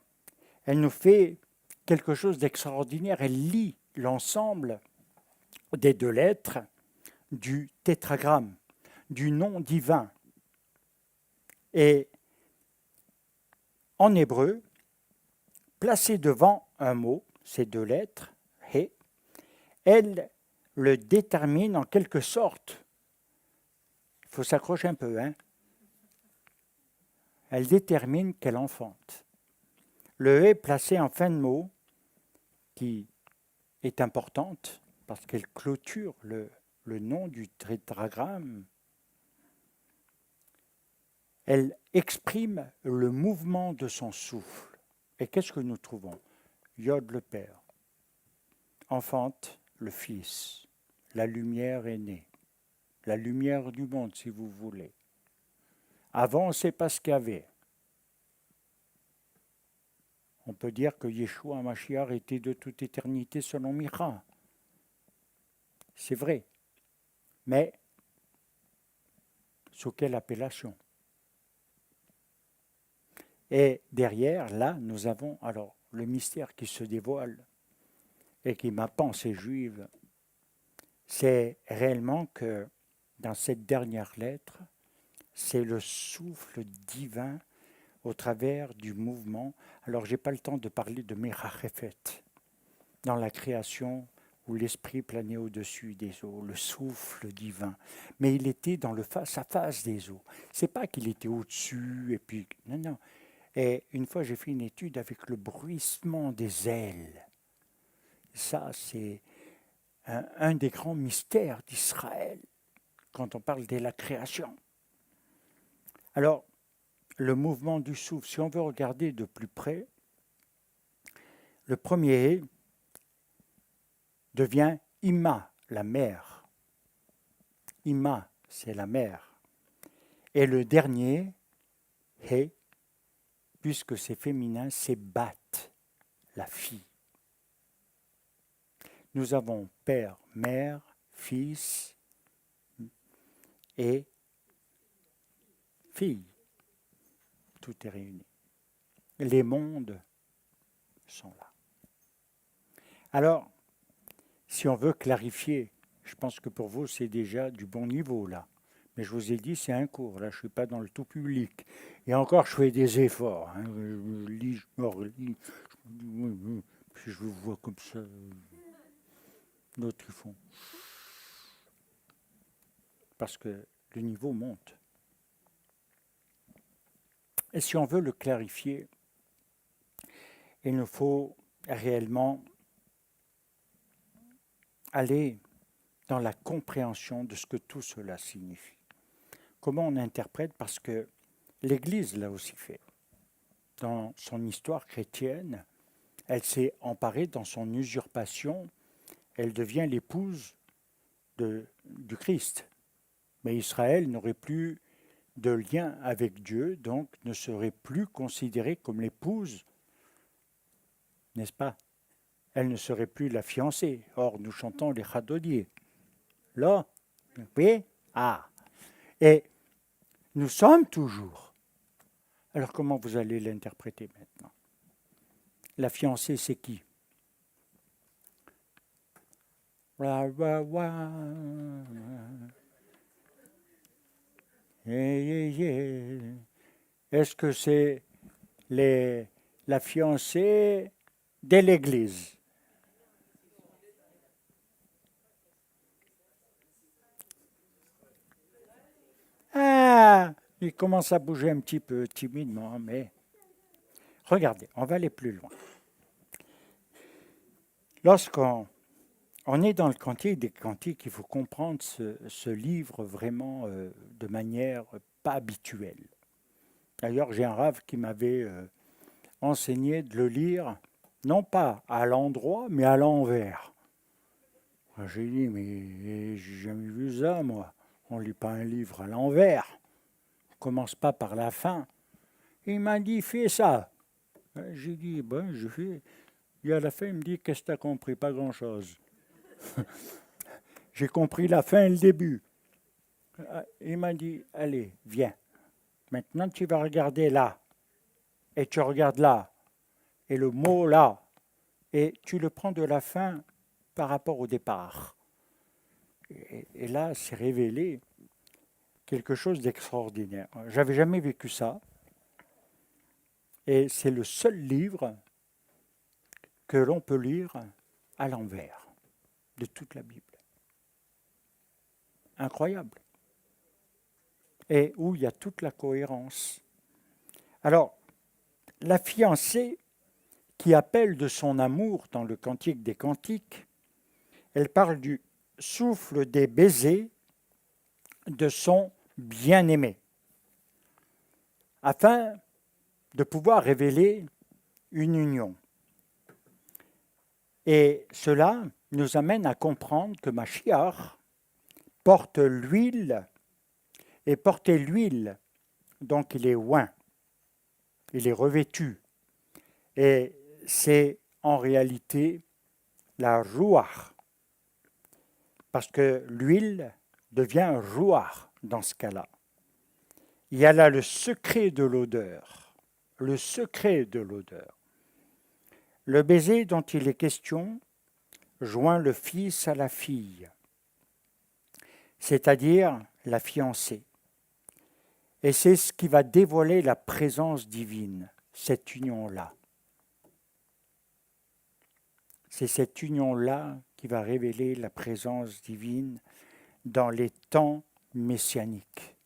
elle nous fait quelque chose d'extraordinaire. Elle lit l'ensemble des deux lettres du tétragramme, du nom divin. Et en hébreu, placé devant un mot, ces deux lettres, hé, elle le détermine en quelque sorte. Il faut s'accrocher un peu, hein. Elle détermine qu'elle enfante. Le hé placé en fin de mot, qui est importante parce qu'elle clôture le nom du tétragramme, elle exprime le mouvement de son souffle. Et qu'est-ce que nous trouvons? Yod le Père, enfante le Fils, la lumière est née, la lumière du monde si vous voulez. Avant, on ne sait pas ce qu'il y avait. On peut dire que Yeshua Mashiach était de toute éternité selon Micha. C'est vrai. Mais sous quelle appellation? Et derrière, là, nous avons alors le mystère qui se dévoile et qui, ma pensée juive, c'est réellement que dans cette dernière lettre, c'est le souffle divin au travers du mouvement. Alors, je n'ai pas le temps de parler de Merachefet, dans la création où l'esprit planait au-dessus des eaux, le souffle divin. Mais il était dans le face-à-face des eaux. Ce n'est pas qu'il était au-dessus, et puis... Non, non. Et une fois, j'ai fait une étude avec le bruissement des ailes. Ça, c'est un des grands mystères d'Israël, quand on parle de la création. Alors, le mouvement du souffle, si on veut regarder de plus près, le premier devient Ima, la mère. Ima, c'est la mère. Et le dernier, He, puisque c'est féminin, c'est Bat, la fille. Nous avons père, mère, fils et fille. Tout est réuni. Les mondes sont là. Alors, si on veut clarifier, je pense que pour vous, c'est déjà du bon niveau, là. Mais je vous ai dit, c'est un cours. Là, je ne suis pas dans le tout public. Et encore, je fais des efforts. Hein. Je lis, je me relis. Puis je vous vois comme ça. D'autres, ils font. Parce que le niveau monte. Et si on veut le clarifier, il nous faut réellement aller dans la compréhension de ce que tout cela signifie. Comment on interprète? Parce que l'Église l'a aussi fait. Dans son histoire chrétienne, elle s'est emparée dans son usurpation, elle devient l'épouse du Christ. Mais Israël n'aurait plus de lien avec Dieu, donc ne serait plus considérée comme l'épouse, n'est-ce pas? Elle ne serait plus la fiancée. Or, nous chantons les chadodiers. Là, oui, ah. Et nous sommes toujours. Alors, comment vous allez l'interpréter maintenant? La fiancée, c'est qui? Est-ce que c'est la fiancée de l'Église? Ah, il commence à bouger un petit peu timidement, mais regardez, on va aller plus loin. Lorsqu'on est dans le Cantique des Cantiques, il faut comprendre ce livre vraiment de manière pas habituelle. D'ailleurs, j'ai un rave qui m'avait enseigné de le lire, non pas à l'endroit, mais à l'envers. J'ai dit, mais j'ai jamais vu ça, moi. On ne lit pas un livre à l'envers. On ne commence pas par la fin. Il m'a dit, fais ça. J'ai dit, ben, je fais. Et à la fin, il me dit, qu'est-ce que tu as compris? Pas grand-chose. J'ai compris la fin et le début. Il m'a dit, allez, viens. Maintenant, tu vas regarder là. Et tu regardes là. Et le mot là. Et tu le prends de la fin par rapport au départ. Et là, c'est révélé quelque chose d'extraordinaire. J'avais jamais vécu ça. Et c'est le seul livre que l'on peut lire à l'envers de toute la Bible. Incroyable. Et où il y a toute la cohérence. Alors, la fiancée qui appelle de son amour dans le Cantique des Cantiques, elle parle du souffle des baisers de son bien-aimé, afin de pouvoir révéler une union. Et cela nous amène à comprendre que Machiach porte l'huile, et porter l'huile, donc il est oint, il est revêtu. Et c'est en réalité la rouach, parce que l'huile devient rouach dans ce cas-là. Il y a là le secret de l'odeur, le secret de l'odeur. Le baiser dont il est question joint le fils à la fille, c'est-à-dire la fiancée. Et c'est ce qui va dévoiler la présence divine, cette union-là. C'est cette union-là qui va révéler la présence divine dans les temps messianiques.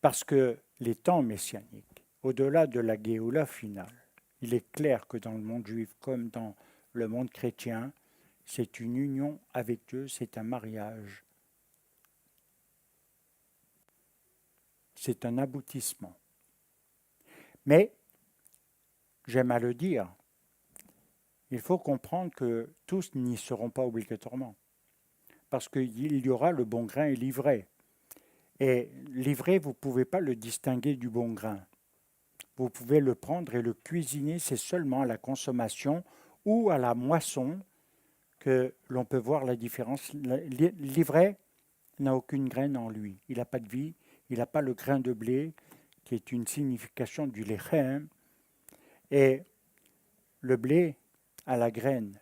Parce que les temps messianiques, au-delà de la Géoula finale, il est clair que dans le monde juif comme dans le monde chrétien, c'est une union avec Dieu, c'est un mariage. C'est un aboutissement. Mais, j'aime à le dire, il faut comprendre que tous n'y seront pas obligatoirement. Parce qu'il y aura le bon grain et l'ivraie. Et l'ivraie, vous ne pouvez pas le distinguer du bon grain. Vous pouvez le prendre et le cuisiner, c'est seulement à la consommation ou à la moisson que l'on peut voir la différence. L'ivraie n'a aucune graine en lui. Il n'a pas de vie, il n'a pas le grain de blé, qui est une signification du lechem. Et le blé a la graine.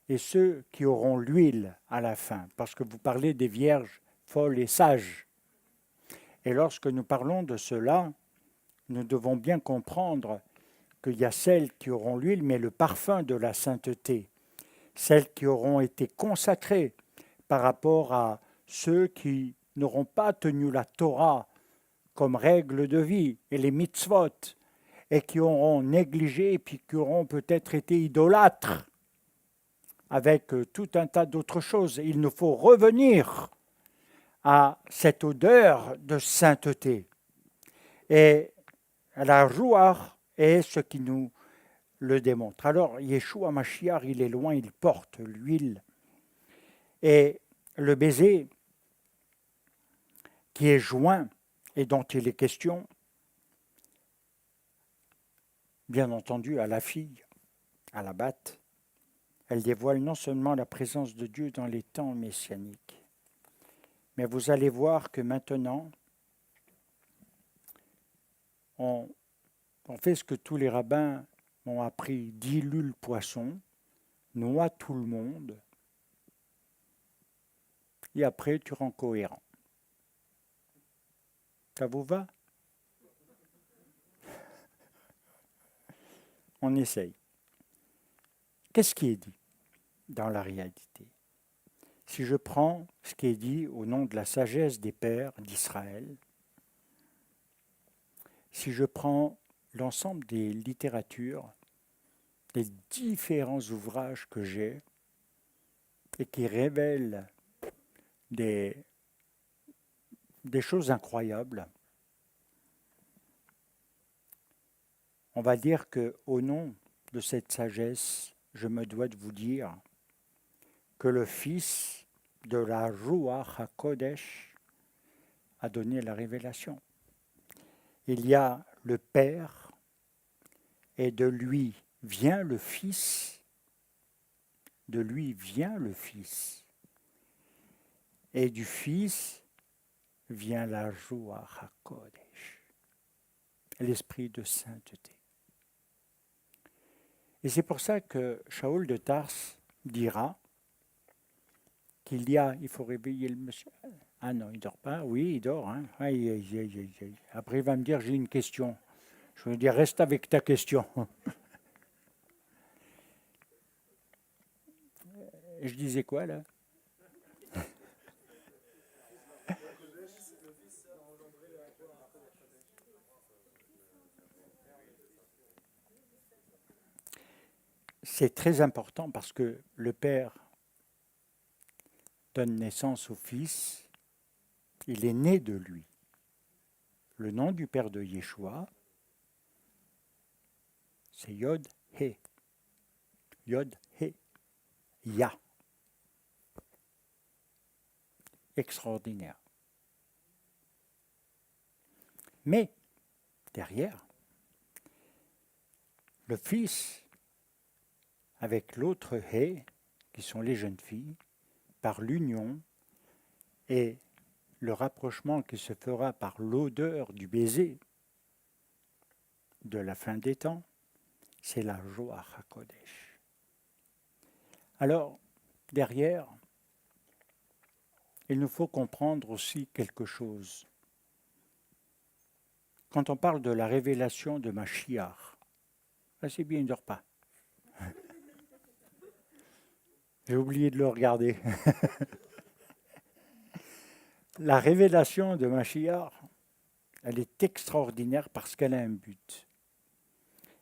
Et ceux qui auront l'huile à la fin, parce que vous parlez des vierges folles et sages. Et lorsque nous parlons de cela, nous devons bien comprendre qu'il y a celles qui auront l'huile, mais le parfum de la sainteté, celles qui auront été consacrées par rapport à ceux qui n'auront pas tenu la Torah comme règle de vie et les mitzvot, et qui auront négligé et puis qui auront peut-être été idolâtres avec tout un tas d'autres choses. Il nous faut revenir à cette odeur de sainteté. Et la rouach est ce qui nous le démontre. Alors, Yeshua Mashiach, il est loin, il porte l'huile. Et le baiser qui est joint et dont il est question, bien entendu, à la fille, à la batte, elle dévoile non seulement la présence de Dieu dans les temps messianiques, mais vous allez voir que maintenant, on fait ce que tous les rabbins ont appris, dilue le poisson, noie tout le monde, et après tu rends cohérent. Ça vous va? On essaye. Qu'est-ce qui est dit dans la réalité? Si je prends ce qui est dit au nom de la sagesse des pères d'Israël, si je prends l'ensemble des littératures, des différents ouvrages que j'ai et qui révèlent des choses incroyables, on va dire qu'au nom de cette sagesse, je me dois de vous dire que le Fils de la Ruach HaKodesh a donné la révélation. Il y a le Père et de lui vient le Fils, de lui vient le Fils. Et du Fils vient la Joua HaKodesh, l'esprit de sainteté. Et c'est pour ça que Shaoul de Tarse dira il faut réveiller le monsieur. Ah non, il ne dort pas. Oui, il dort. Hein. Aïe, aïe, aïe, aïe, aïe. Après, il va me dire, j'ai une question. Je vais lui dire, reste avec ta question. Je disais quoi, là? C'est très important parce que le Père donne naissance au Fils. Il est né de lui. Le nom du Père de Yeshua, c'est Yod He. Yod He. Ya. Extraordinaire. Mais, derrière, le Fils, avec l'autre He, qui sont les jeunes filles, par l'union et le rapprochement qui se fera par l'odeur du baiser de la fin des temps, c'est la Joah HaKodesh. Alors, derrière, il nous faut comprendre aussi quelque chose. Quand on parle de la révélation de Mashiach, c'est bien, il ne dort pas. J'ai oublié de le regarder. La révélation de Mashiach, elle est extraordinaire parce qu'elle a un but.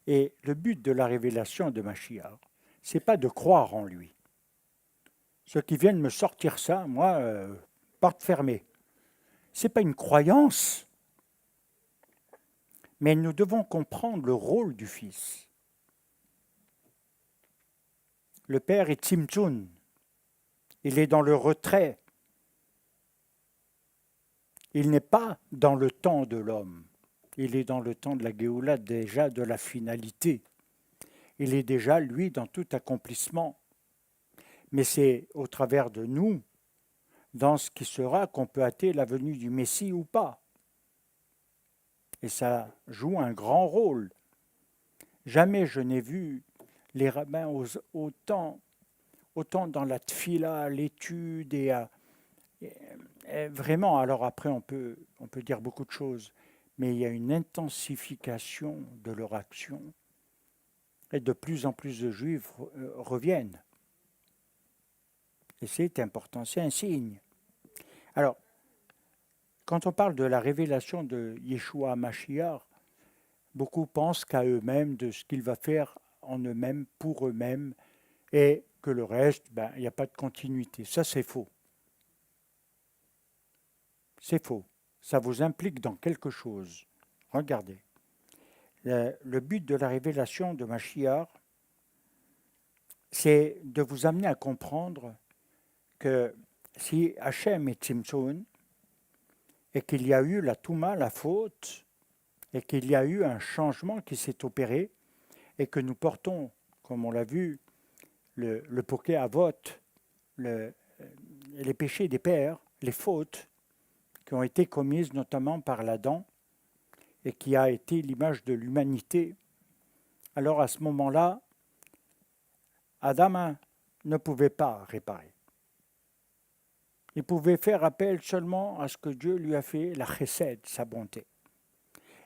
Et le but de la révélation de Mashiach, ce n'est pas de croire en lui. Ceux qui viennent me sortir ça, moi, porte fermée. Ce n'est pas une croyance, mais nous devons comprendre le rôle du Fils. Le Père est Tzimtzun. Il est dans le retrait. Il n'est pas dans le temps de l'homme. Il est dans le temps de la Géoula, déjà de la finalité. Il est déjà, lui, dans tout accomplissement. Mais c'est au travers de nous, dans ce qui sera, qu'on peut hâter la venue du Messie ou pas. Et ça joue un grand rôle. Jamais je n'ai vu les rabbins autant dans la tfila, l'étude et vraiment, alors après on peut dire beaucoup de choses, mais il y a une intensification de leur action et de plus en plus de Juifs reviennent. Et c'est important, c'est un signe. Alors, quand on parle de la révélation de Yeshua Mashiach, beaucoup pensent qu'à eux-mêmes, de ce qu'il va faire en eux-mêmes, pour eux-mêmes, et que le reste, il n'y a pas de continuité. Ça, c'est faux. C'est faux. Ça vous implique dans quelque chose. Regardez. Le but de la révélation de Mashiach, c'est de vous amener à comprendre que si Hachem est Tzimtzun, et qu'il y a eu la Touma, la faute, et qu'il y a eu un changement qui s'est opéré, et que nous portons, comme on l'a vu, le poké avot, les péchés des pères, les fautes qui ont été commises notamment par l'Adam et qui a été l'image de l'humanité. Alors à ce moment-là, Adam ne pouvait pas réparer. Il pouvait faire appel seulement à ce que Dieu lui a fait, la chesed, sa bonté.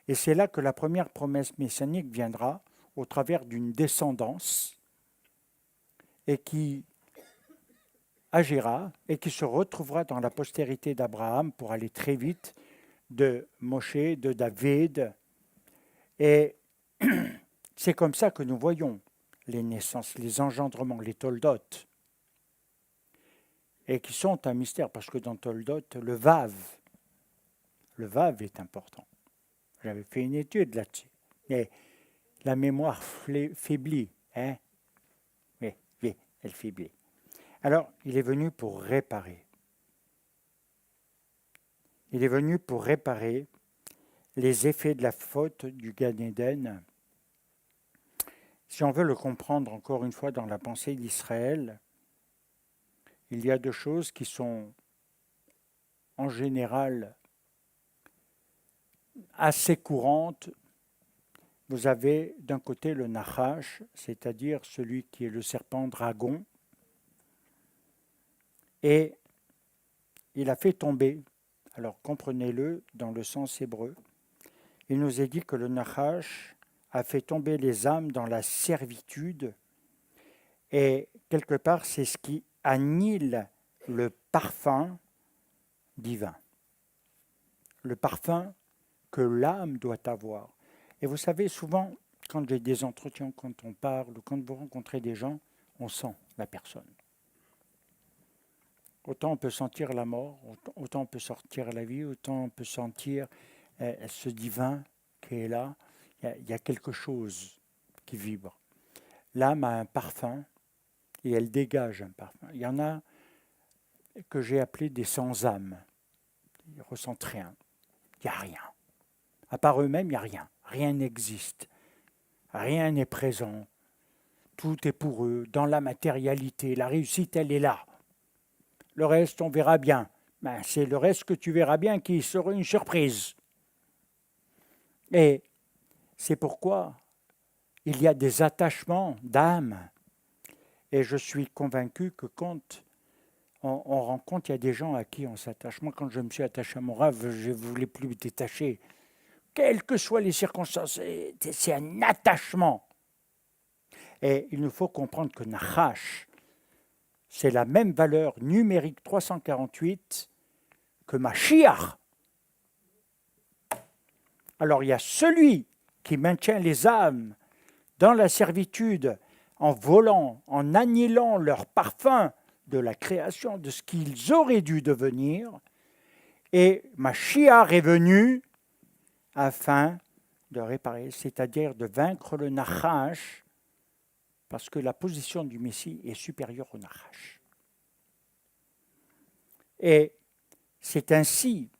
Et c'est là que la première promesse messianique viendra au travers d'une descendance et qui agira et qui se retrouvera dans la postérité d'Abraham pour aller très vite de Moshe, de David. Et c'est comme ça que nous voyons les naissances, les engendrements, les toldotes, et qui sont un mystère, parce que dans Toldot, le Vav est important. J'avais fait une étude là-dessus. Mais la mémoire faiblit. Hein? Oui, elle faiblit. Alors, il est venu pour réparer. Il est venu pour réparer les effets de la faute du Gan Eden. Si on veut le comprendre encore une fois dans la pensée d'Israël, il y a deux choses qui sont en général assez courante. Vous avez d'un côté le Nachash, c'est-à-dire celui qui est le serpent dragon, et il a fait tomber, alors comprenez-le dans le sens hébreu, il nous est dit que le Nachash a fait tomber les âmes dans la servitude, et quelque part c'est ce qui annihile le parfum divin, le parfum que l'âme doit avoir. Et vous savez, souvent, quand j'ai des entretiens, quand on parle, quand vous rencontrez des gens, on sent la personne. Autant on peut sentir la mort, autant on peut sentir la vie, autant on peut sentir ce divin qui est là. Il y a quelque chose qui vibre. L'âme a un parfum et elle dégage un parfum. Il y en a que j'ai appelés des sans-âmes. Ils ne ressentent rien. Il n'y a rien. À part eux-mêmes, il n'y a rien. Rien n'existe. Rien n'est présent. Tout est pour eux, dans la matérialité. La réussite, elle est là. Le reste, on verra bien. Ben, c'est le reste que tu verras bien qui sera une surprise. Et c'est pourquoi il y a des attachements d'âme. Et je suis convaincu que quand on rencontre, il y a des gens à qui on s'attache. Moi, quand je me suis attaché à mon rêve, je ne voulais plus me détacher. Quelles que soient les circonstances, c'est un attachement. Et il nous faut comprendre que Nachash, c'est la même valeur numérique 348 que Mashiach. Alors il y a celui qui maintient les âmes dans la servitude en volant, en annihilant leur parfum de la création, de ce qu'ils auraient dû devenir, et Mashiach est venu afin de réparer, c'est-à-dire de vaincre le Nachash, parce que la position du Messie est supérieure au Nachash. Et c'est ainsi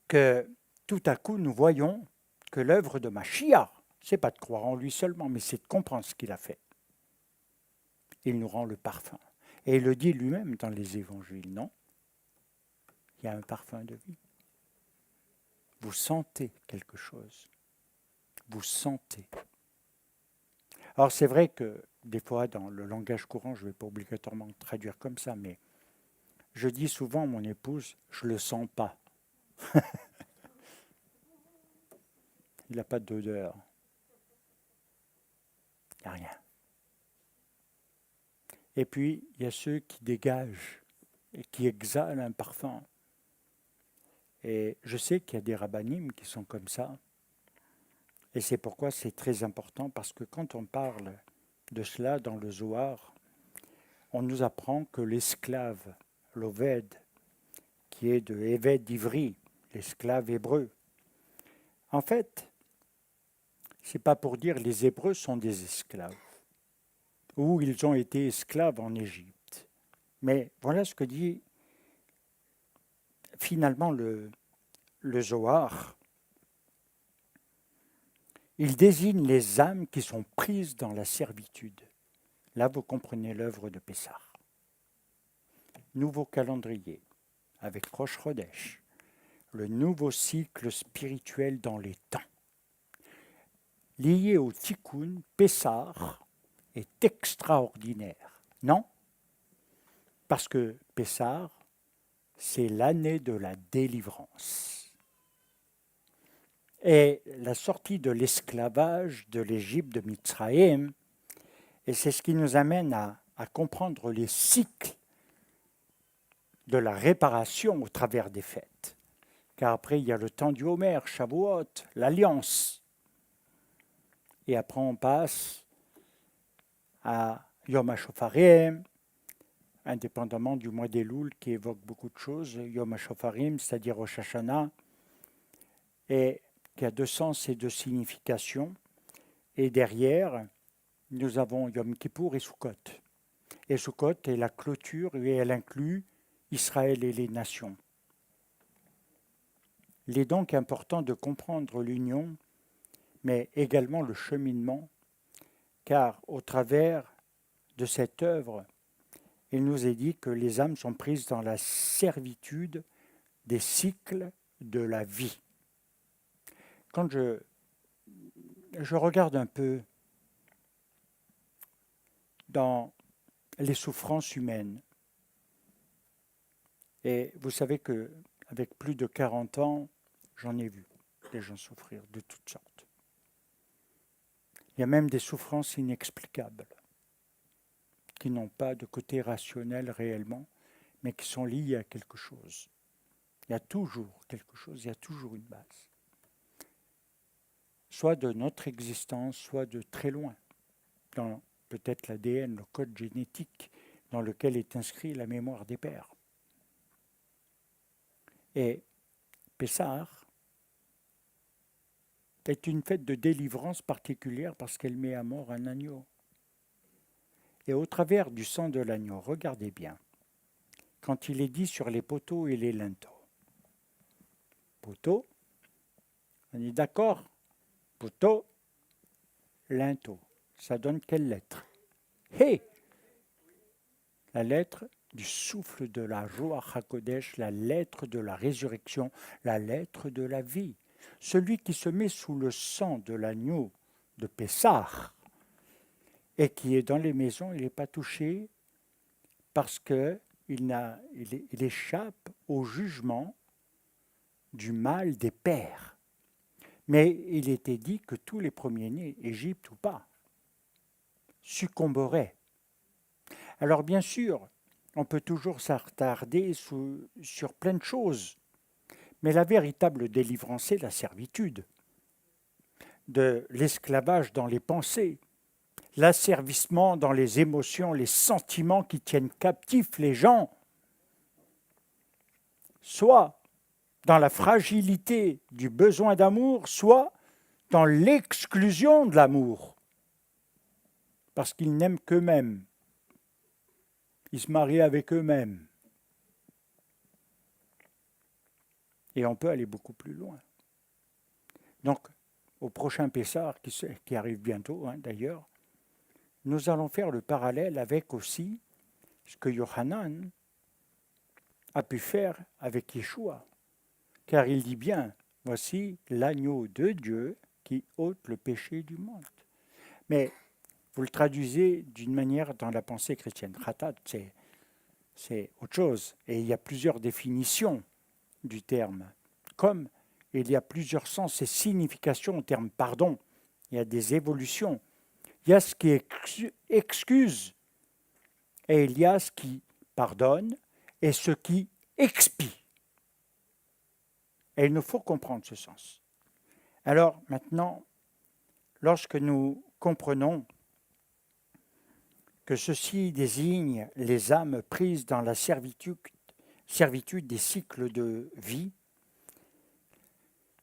que tout à coup nous voyons que l'œuvre de Mashiach, ce n'est pas de croire en lui seulement, mais c'est de comprendre ce qu'il a fait. Il nous rend le parfum. Et il le dit lui-même dans les évangiles, non? Il y a un parfum de vie. Vous sentez quelque chose. Vous sentez. Alors c'est vrai que des fois dans le langage courant, je ne vais pas obligatoirement traduire comme ça, mais je dis souvent à mon épouse, je ne le sens pas. Il n'a pas d'odeur. Il n'y a rien. Et puis, il y a ceux qui dégagent et qui exhalent un parfum. Et je sais qu'il y a des rabbinim qui sont comme ça. Et c'est pourquoi c'est très important, parce que quand on parle de cela dans le Zohar, on nous apprend que l'esclave, l'Oved, qui est de Eved Ivri, l'esclave hébreu, en fait, c'est pas pour dire les Hébreux sont des esclaves, ou ils ont été esclaves en Égypte. Mais voilà ce que dit finalement le Zohar. Il désigne les âmes qui sont prises dans la servitude. Là, vous comprenez l'œuvre de Pessah. Nouveau calendrier, avec Rosh Chodesh, le nouveau cycle spirituel dans les temps. Lié au Tikkun, Pessah est extraordinaire, non? Parce que Pessah, c'est l'année de la délivrance. Et la sortie de l'esclavage de l'Égypte de Mitzraïm, et c'est ce qui nous amène à comprendre les cycles de la réparation au travers des fêtes. Car après, il y a le temps du Homer, Shavuot, l'Alliance. Et après, on passe à Yom HaShofarim, indépendamment du mois d'Elul qui évoque beaucoup de choses, Yom HaShofarim, c'est-à-dire Rosh Hashanah, et qui a deux sens et deux significations. Et derrière, nous avons Yom Kippour et Sukkot. Et Sukkot est la clôture et elle inclut Israël et les nations. Il est donc important de comprendre l'union, mais également le cheminement, car au travers de cette œuvre, il nous est dit que les âmes sont prises dans la servitude des cycles de la vie. quand je regarde un peu dans les souffrances humaines, et vous savez qu'avec plus de 40 ans, j'en ai vu des gens souffrir de toutes sortes. Il y a même des souffrances inexplicables, qui n'ont pas de côté rationnel réellement, mais qui sont liées à quelque chose. Il y a toujours quelque chose, il y a toujours une base. Soit de notre existence, soit de très loin, dans peut-être l'ADN, le code génétique, dans lequel est inscrit la mémoire des pères. Et Pessah est une fête de délivrance particulière parce qu'elle met à mort un agneau. Et au travers du sang de l'agneau, regardez bien, quand il est dit sur les poteaux et les linteaux. Poteau, on est d'accord? Poteau, linteau. Ça donne quelle lettre? Hé! La lettre du souffle de la Ruach HaKodesh, la lettre de la résurrection, la lettre de la vie. Celui qui se met sous le sang de l'agneau de Pessah et qui est dans les maisons, il n'est pas touché parce qu'il échappe au jugement du mal des pères. Mais il était dit que tous les premiers-nés, Égypte ou pas, succomberaient. Alors bien sûr, on peut toujours s'attarder sur plein de choses, mais la véritable délivrance, c'est la servitude, de l'esclavage dans les pensées, l'asservissement dans les émotions, les sentiments qui tiennent captifs les gens, soit dans la fragilité du besoin d'amour, soit dans l'exclusion de l'amour, parce qu'ils n'aiment qu'eux-mêmes. Ils se marient avec eux-mêmes. Et on peut aller beaucoup plus loin. Donc, au prochain Pessah, qui arrive bientôt d'ailleurs, nous allons faire le parallèle avec aussi ce que Yohanan a pu faire avec Yeshua. Car il dit bien, voici l'agneau de Dieu qui ôte le péché du monde. Mais vous le traduisez d'une manière dans la pensée chrétienne. Khatat, c'est autre chose. Et il y a plusieurs définitions du terme. Comme il y a plusieurs sens et significations au terme pardon. Il y a des évolutions. Il y a ce qui excuse et il y a ce qui pardonne et ce qui expie. Et il nous faut comprendre ce sens. Alors maintenant, lorsque nous comprenons que ceci désigne les âmes prises dans la servitude des cycles de vie,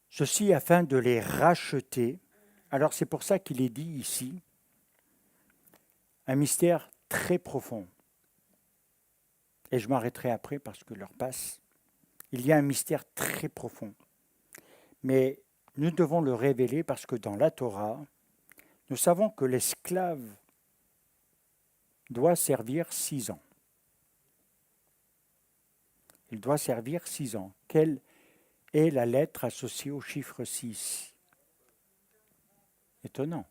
ceci afin de les racheter. Alors c'est pour ça qu'il est dit ici, un mystère très profond. Et je m'arrêterai après parce que l'heure passe. Il y a un mystère très profond. Mais nous devons le révéler parce que dans la Torah, nous savons que l'esclave doit servir 6 ans. Il doit servir 6 ans. Quelle est la lettre associée au chiffre 6? Étonnant.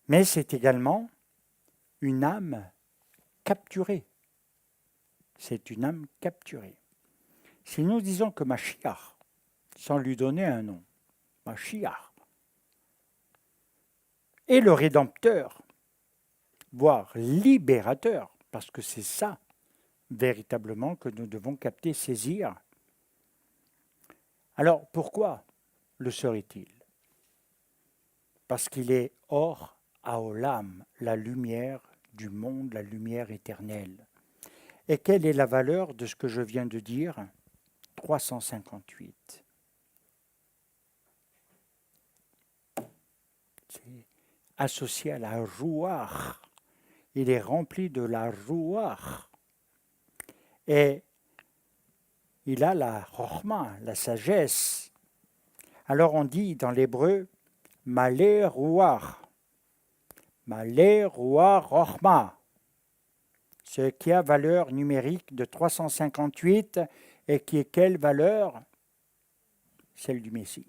Mais c'est également une âme capturée. C'est une âme capturée. Si nous disons que Mashiach, sans lui donner un nom, Mashiach, est le Rédempteur, voire libérateur, parce que c'est ça véritablement que nous devons capter, saisir. Alors pourquoi le serait-il? Parce qu'il est Or Haolam, la lumière du monde, la lumière éternelle. Et quelle est la valeur de ce que je viens de dire? 358. C'est associé à la Ruach. Il est rempli de la Ruach. Et il a la Chochma, la sagesse. Alors on dit dans l'hébreu, Malé Ruach. Malé Ruach Chochma. Ce qui a valeur numérique de 358 et qui est quelle valeur? celle du Messie.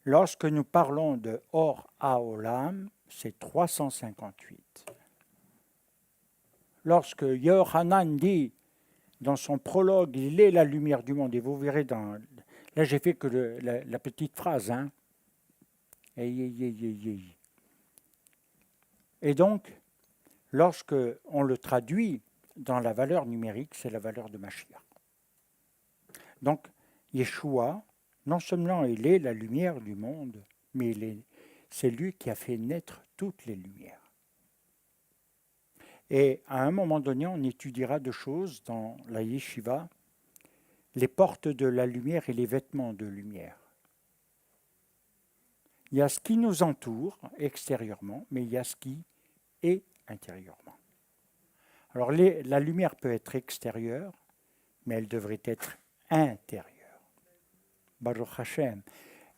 Lorsque nous parlons de Or HaOlam, c'est 358. Lorsque Yohanan dit dans son prologue, il est la lumière du monde, et vous verrez là j'ai fait que la petite phrase, hein. Et donc, lorsque on le traduit dans la valeur numérique, c'est la valeur de Mashiach. Donc, Yeshua, non seulement il est la lumière du monde, mais c'est lui qui a fait naître toutes les lumières. Et à un moment donné, on étudiera deux choses dans la yeshiva, les portes de la lumière et les vêtements de lumière. Il y a ce qui nous entoure extérieurement, mais il y a ce qui est intérieurement. Alors la lumière peut être extérieure, mais elle devrait être intérieure. Baruch Hashem.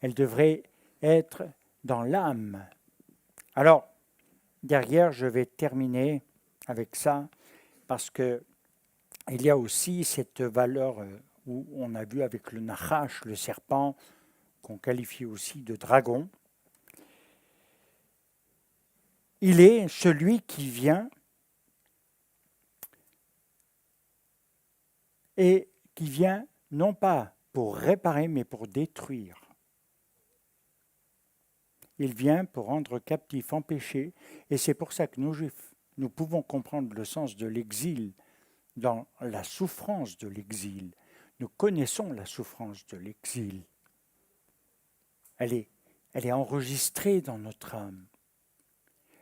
Elle devrait être dans l'âme. Alors, derrière, je vais terminer avec ça, parce que il y a aussi cette valeur où on a vu avec le Nachash, le serpent, qu'on qualifie aussi de dragon. Il est celui qui vient et qui vient non pas pour réparer, mais pour détruire. Il vient pour rendre captif, empêcher, et c'est pour ça que nous, Juifs, nous pouvons comprendre le sens de l'exil dans la souffrance de l'exil. Nous connaissons la souffrance de l'exil. Elle est enregistrée dans notre âme.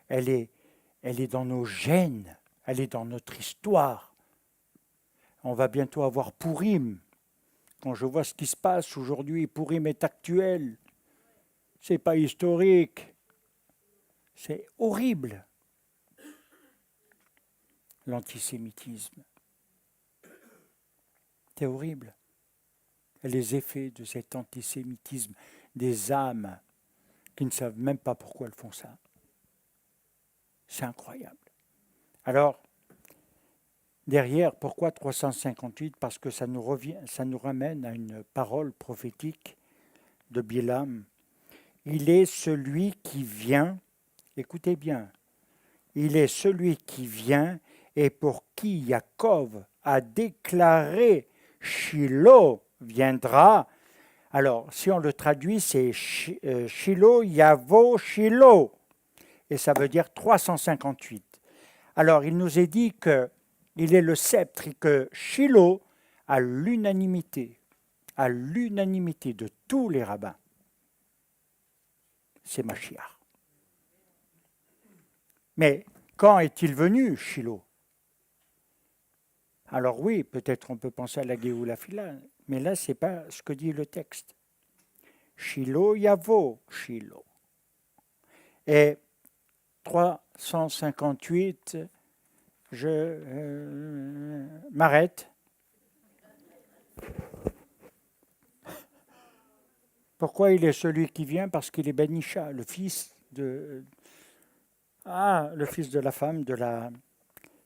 Elle est dans nos gènes, elle est dans notre histoire. On va bientôt avoir Purim. Quand je vois ce qui se passe aujourd'hui, Purim est actuel. C'est pas historique. C'est horrible. L'antisémitisme. C'est horrible. Et les effets de cet antisémitisme, des âmes qui ne savent même pas pourquoi elles font ça. C'est incroyable. Alors, derrière, pourquoi 358 ? Parce que ça nous ramène à une parole prophétique de Bilam. Il est celui qui vient, écoutez bien, il est celui qui vient et pour qui Yaakov a déclaré Shiloh viendra. Alors, si on le traduit, c'est Shiloh, Yavo, Shiloh. Et ça veut dire 358. Alors, il nous est dit qu'il est le sceptre et que Shiloh, à l'unanimité de tous les rabbins, c'est Mashiach. Mais quand est-il venu, Shiloh ? Alors oui, peut-être on peut penser à la Géoula Phila, mais là, ce n'est pas ce que dit le texte. Shiloh, Yavo, Shiloh. Et 358, je m'arrête. Pourquoi il est celui qui vient ? Parce qu'il est Ben Isha, le fils de la femme,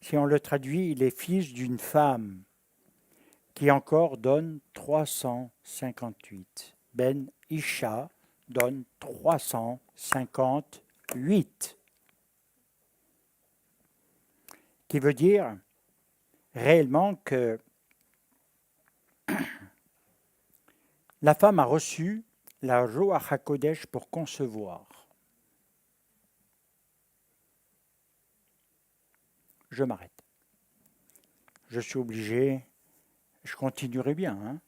si on le traduit, il est fils d'une femme qui encore donne 358. Ben Isha donne 358. Qui veut dire réellement que la femme a reçu la Ruach HaKodesh pour concevoir. Je m'arrête. Je suis obligé, je continuerai bien, hein,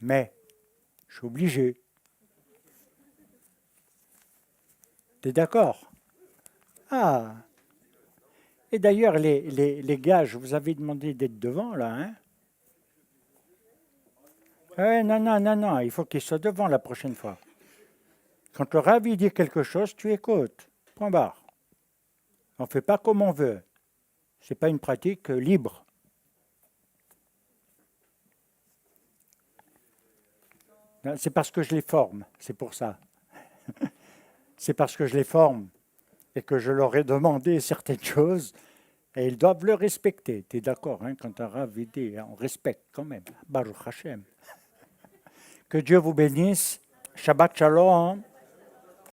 mais je suis obligé. T'es d'accord ? Ah. Et d'ailleurs, les gars, je vous avais demandé d'être devant, là, hein ? Non, il faut qu'ils soient devant la prochaine fois. Quand le rabbi dit quelque chose, tu écoutes. Point barre. On ne fait pas comme on veut. Ce n'est pas une pratique libre. C'est parce que je les forme, c'est pour ça. C'est parce que je les forme et que je leur ai demandé certaines choses Et ils doivent le respecter. Tu es d'accord, hein, quand un Rav dit, on respecte quand même. Baruch Hashem. Que Dieu vous bénisse. Shabbat Shalom.